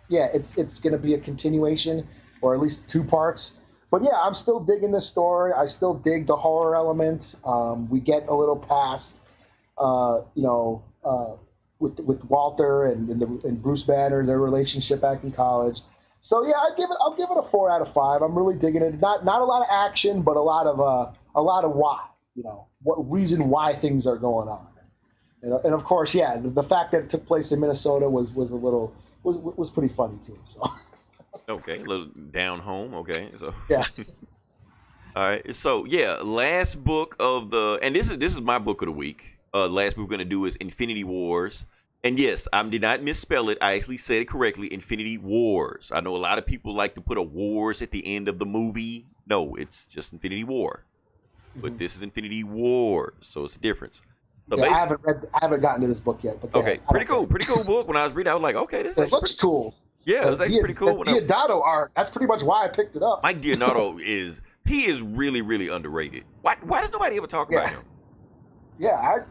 it's gonna be a continuation, or at least two parts. But yeah, I'm still digging this story. I still dig the horror element. We get a little past, with Walter and Bruce Banner, their relationship back in college. So yeah, I'll give it a 4 out of 5. I'm really digging it. Not a lot of action, but a lot of why. What reason why things are going on. And of course, yeah, the fact that it took place in Minnesota was pretty funny too. So. Okay, a little down home. Okay, so yeah. All right, so yeah, last book of the, and this is my book of the week. Last book we're gonna do is Infinity Wars, And yes, I did not misspell it. I actually said it correctly. Infinity Wars. I know a lot of people like to put a wars at the end of the movie. No, it's just Infinity War. But this is Infinity Wars, so it's a difference. So Yeah, I haven't gotten to this book yet. But okay, pretty cool book. When I was reading, I was like, okay, this looks cool. Yeah, it's actually pretty cool. The Diodato art. That's pretty much why I picked it up. Mike Diodato is really, really underrated. Why does nobody ever talk about him? Yeah,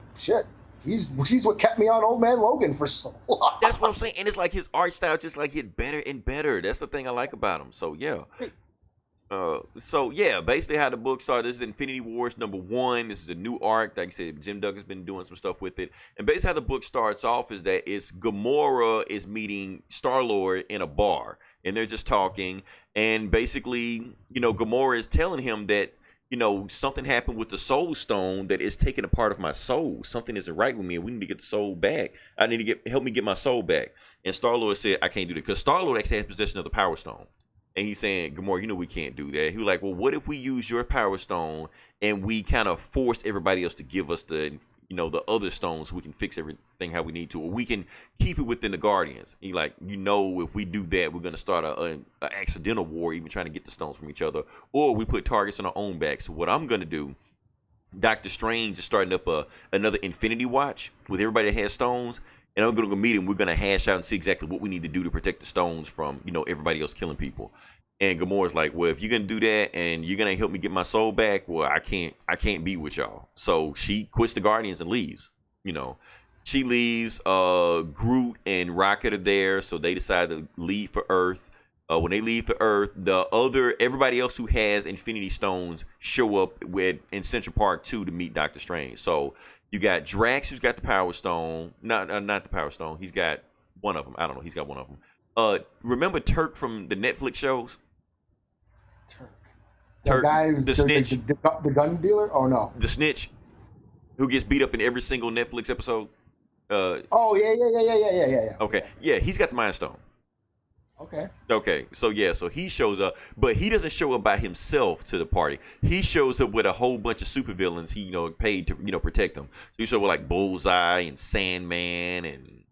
He's what kept me on Old Man Logan for so long. That's what I'm saying. And it's like his art style just like get better and better. That's the thing I like about him. So yeah. Basically how the book started. This is Infinity Wars #1. This is a new arc. Like I said, Jim Duggan's been doing some stuff with it. And basically how the book starts off is that it's Gamora is meeting Star-Lord in a bar. And they're just talking. And basically, Gamora is telling him that something happened with the Soul Stone that is taking a part of my soul. Something isn't right with me, and we need to get the soul back. I need to help me get my soul back. And Star-Lord said, I can't do that because Star-Lord actually has possession of the Power Stone. And he's saying, Gamora, we can't do that. He was like, well, what if we use your Power Stone and we kind of force everybody else to give us the other stones so we can fix everything how we need to, or we can keep it within the Guardians. He like, if we do that, we're going to start an accidental war, even trying to get the stones from each other, or we put targets on our own back. So what I'm going to do, Doctor Strange is starting up another Infinity Watch with everybody that has stones, and I'm going to go meet him. We're going to hash out and see exactly what we need to do to protect the stones from, everybody else killing people. And Gamora's like, well, if you're going to do that and you're going to help me get my soul back, well, I can't be with y'all. So she quits the Guardians and leaves, She leaves, Groot and Rocket are there, so they decide to leave for Earth. When they leave for Earth, everybody else who has Infinity Stones show up in Central Park 2 to meet Doctor Strange. So you got Drax, who's got the Power Stone. Not the Power Stone. He's got one of them. I don't know. He's got one of them. Remember Turk from the Netflix shows? The guy who's the snitch, the gun dealer. Oh no, the snitch, who gets beat up in every single Netflix episode. Yeah. Okay, yeah, he's got the Mind Stone. Okay, so he shows up, but he doesn't show up by himself to the party. He shows up with a whole bunch of supervillains he paid to protect him. So he shows up with like Bullseye and Sandman and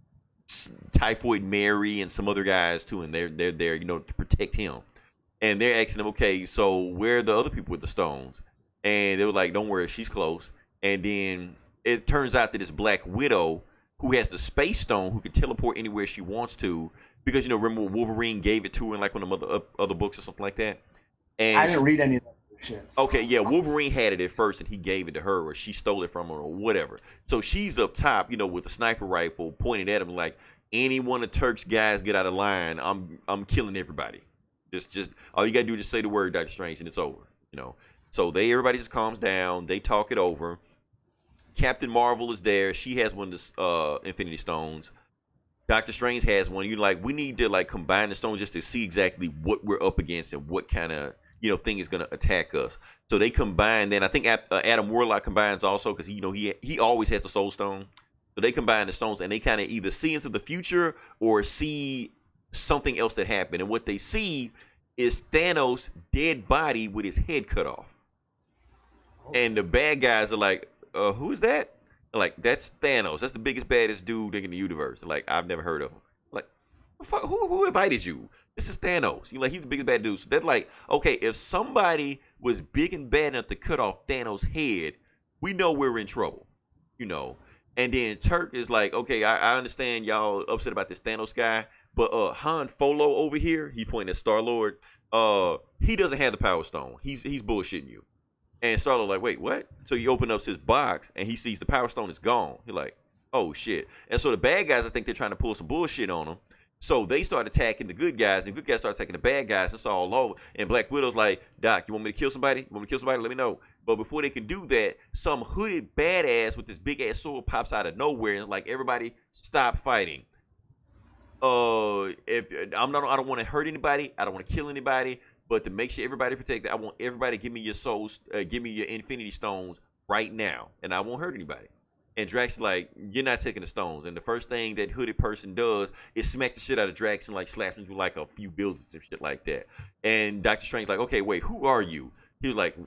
Typhoid Mary and some other guys too, and they're there to protect him. And they're asking him, okay, so where are the other people with the stones? And they were like, don't worry, she's close. And then it turns out that it's Black Widow, who has the Space Stone, who can teleport anywhere she wants to. Because, remember when Wolverine gave it to her in like one of the other books or something like that? And I didn't read any of that shit. Okay, yeah, Wolverine had it at first and he gave it to her, or she stole it from her or whatever. So she's up top, with a sniper rifle pointed at him like, any one of Turk's guys get out of line, I'm killing everybody. Just all you gotta do is just say the word Doctor Strange and it's over. So everybody just calms down. They talk it over. Captain Marvel is there. She has one of the Infinity Stones. Doctor Strange has one. We need to combine the stones just to see exactly what we're up against and what kind of thing is gonna attack us. So they combine. Then I think Adam Warlock combines also because he always has the Soul Stone. So they combine the stones and they kind of either see into the future or see something else that happened, and what they see is Thanos' dead body with his head cut off. And the bad guys are like, who's that? They're like, that's Thanos. That's the biggest, baddest dude in the universe. They're like, I've never heard of him. Like, who invited you? This is Thanos. He's the biggest bad dude. So they're like, okay, if somebody was big and bad enough to cut off Thanos' head, we know we're in trouble. And then Turk is like, okay, I understand y'all upset about this Thanos guy, but Han Solo over here, he pointed at Star-Lord, he doesn't have the Power Stone. He's bullshitting you. And Star-Lord like, wait, what? So he opens up his box and he sees the Power Stone is gone. He's like, oh shit. And so the bad guys, I think they're trying to pull some bullshit on him. So they start attacking the good guys, and the good guys start attacking the bad guys. It's all over. And Black Widow's like, Doc, you want me to kill somebody? You want me to kill somebody? Let me know. But before they can do that, some hooded badass with this big ass sword pops out of nowhere and is like, everybody stop fighting. I don't want to hurt anybody. I don't want to kill anybody. But to make sure everybody protected, I want everybody to give me your souls, give me your Infinity Stones right now, and I won't hurt anybody. And Drax is like, you're not taking the stones. And the first thing that hooded person does is smack the shit out of Drax and slaps him through a few buildings and shit like that. And Doctor Strange's like, okay, wait, who are you? He was like,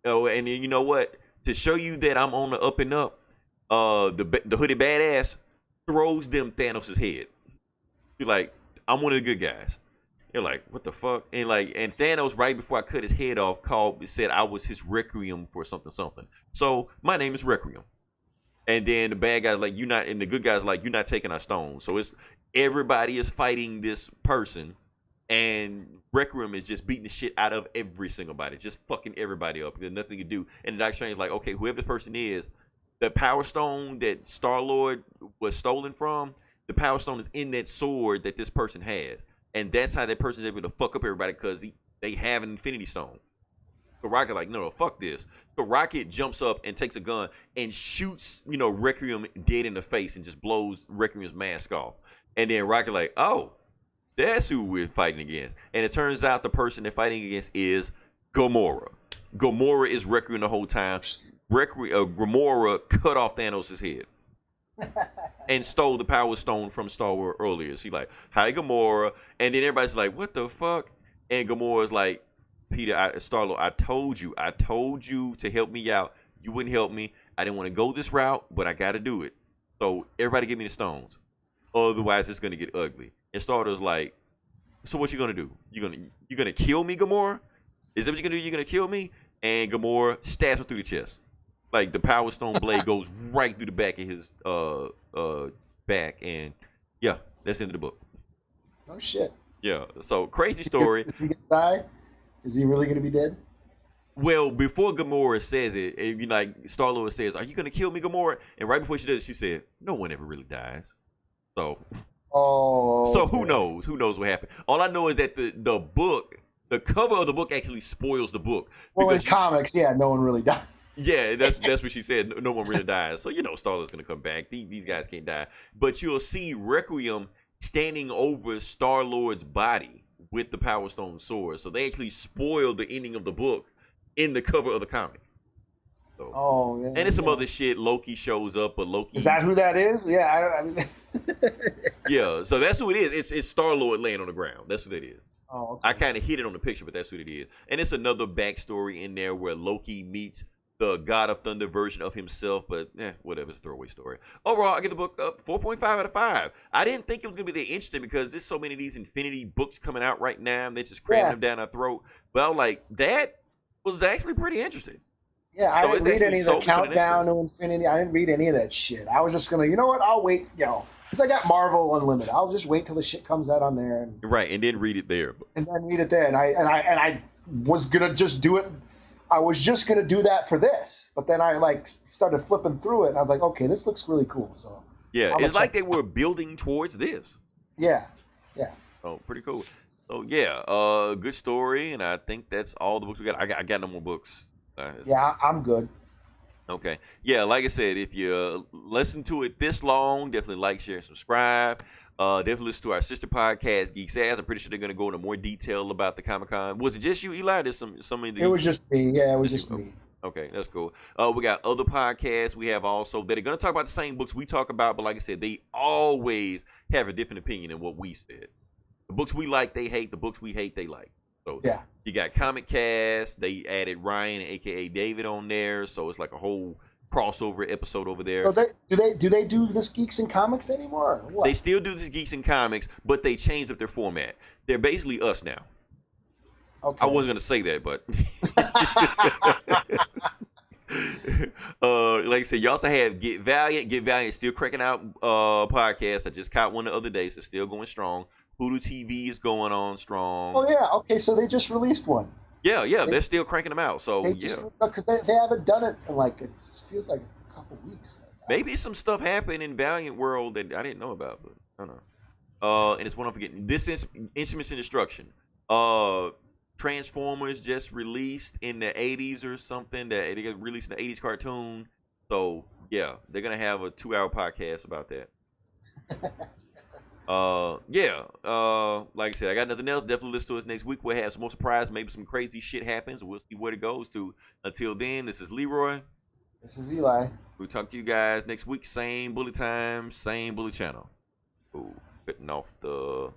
oh, and then you know what? To show you that I'm on the up and up, the hooded badass, throws them Thanos' head. You're like, I'm one of the good guys. You're like, what the fuck? And Thanos, right before I cut his head off, said I was his requiem for something something. So my name is Requiem. And then the bad guy's like, you not, and the good guy's like, you're not taking our stones. So it's everybody is fighting this person, and Requiem is just beating the shit out of every single body, just fucking everybody up. There's nothing to do. And the Doctor Strange is like, okay, whoever this person is, the Power Stone that Star-Lord was stolen from, the Power Stone is in that sword that this person has. And that's how that person is able to fuck up everybody, because they have an Infinity Stone. So Rocket like, no, fuck this. So Rocket jumps up and takes a gun and shoots, Requiem dead in the face and just blows Requiem's mask off. And then Rocket like, oh, that's who we're fighting against. And it turns out the person they're fighting against is Gamora. Gamora is Requiem the whole time. Gamora cut off Thanos' head and stole the Power Stone from Star-Lord earlier. She's like, hi, Gamora. And then everybody's like, what the fuck? And Gamora's like, Peter, Star-Lord, I told you to help me out. You wouldn't help me. I didn't want to go this route, but I got to do it. So everybody give me the stones. Otherwise, it's going to get ugly. And Star-Lord's like, so what you going to do? You going to kill me, Gamora? Is that what you're going to do? You're going to kill me? And Gamora stabs him through the chest. Like the Power Stone blade goes right through the back of his back. And yeah, that's the end of the book. Oh, shit. Yeah, so crazy story. Is he going to die? Is he really going to be dead? Well, before Gamora says it, Star-Lord says, are you going to kill me, Gamora? And right before she does it, she said, no one ever really dies. So, who knows? Who knows what happened? All I know is that the book, the cover of the book actually spoils the book. Well, in comics, yeah, no one really dies. Yeah, that's what she said. No one really dies. So, Star-Lord's going to come back. These guys can't die. But you'll see Requiem standing over Star-Lord's body with the Power Stone sword. So they actually spoiled the ending of the book in the cover of the comic. So, yeah. And it's some other shit. Loki shows up, but Loki... Is that who that is? Yeah, I mean... Yeah, so that's who it is. It's Star-Lord laying on the ground. That's what it is. Oh, okay. I kind of hit it on the picture, but that's what it is. And it's another backstory in there where Loki meets the God of Thunder version of himself, but whatever, it's a throwaway story. Overall, I give the book 4.5 out of 5. I didn't think it was going to be that interesting because there's so many of these Infinity books coming out right now, and they're just cramming them down our throat. But I was like, that was actually pretty interesting. Yeah, I didn't read any of the Countdown to Infinity. I didn't read any of that shit. I was just going to, you know what, I'll wait, because I got Marvel Unlimited. I'll just wait till the shit comes out on there. Right, and then read it there. And then read it there. And I was going to just do it. I was just going to do that for this, but then I started flipping through it, and I was like, okay, this looks really cool. So yeah, it's like they were building towards this. Yeah. Oh, pretty cool. So yeah, good story, and I think that's all the books we got. I got no more books. Yeah, I'm good. Okay. Yeah, like I said, if you listen to it this long, definitely like, share, and subscribe. Definitely listen to our sister podcast, Geeks Ass. I'm pretty sure they're going to go into more detail about the Comic-Con. Was it just you, Eli? There's some of the... It was just me. Yeah, it was just me. Okay, that's cool. We got other podcasts we have also that are going to talk about the same books we talk about, but like I said, they always have a different opinion than what we said. The books we like, they hate. The books we hate, they like. So yeah. You got Comic Cast. They added Ryan, a.k.a. David, on there, so it's like a whole crossover episode over there. So do they do this Geeks and Comics anymore? Or what? They still do this Geeks and Comics, but they changed up their format. They're basically us now. Okay. I wasn't gonna say that, but like I said, you also have Get Valiant. Get Valiant is still cranking out podcasts. I just caught one the other day, so still going strong. Hoodoo TV is going on strong. Oh yeah, okay, so they just released one. Yeah, they're still cranking them out. So because they haven't done it in it feels like a couple weeks. Maybe some stuff happened in Valiant World that I didn't know about, but I don't know. And it's one I'm forgetting. This is Instruments in Destruction. Transformers just released in the 80s or something. That they got released in the 80s cartoon. So yeah, they're gonna have a 2-hour podcast about that. Like I said, I got nothing else. Definitely listen to us next week. We'll have some more surprise. Maybe some crazy shit happens. We'll see what it goes to. Until then, this is Leroy. This is Eli. We'll talk to you guys next week. Same bullet time, same bullet channel. Ooh, cutting off the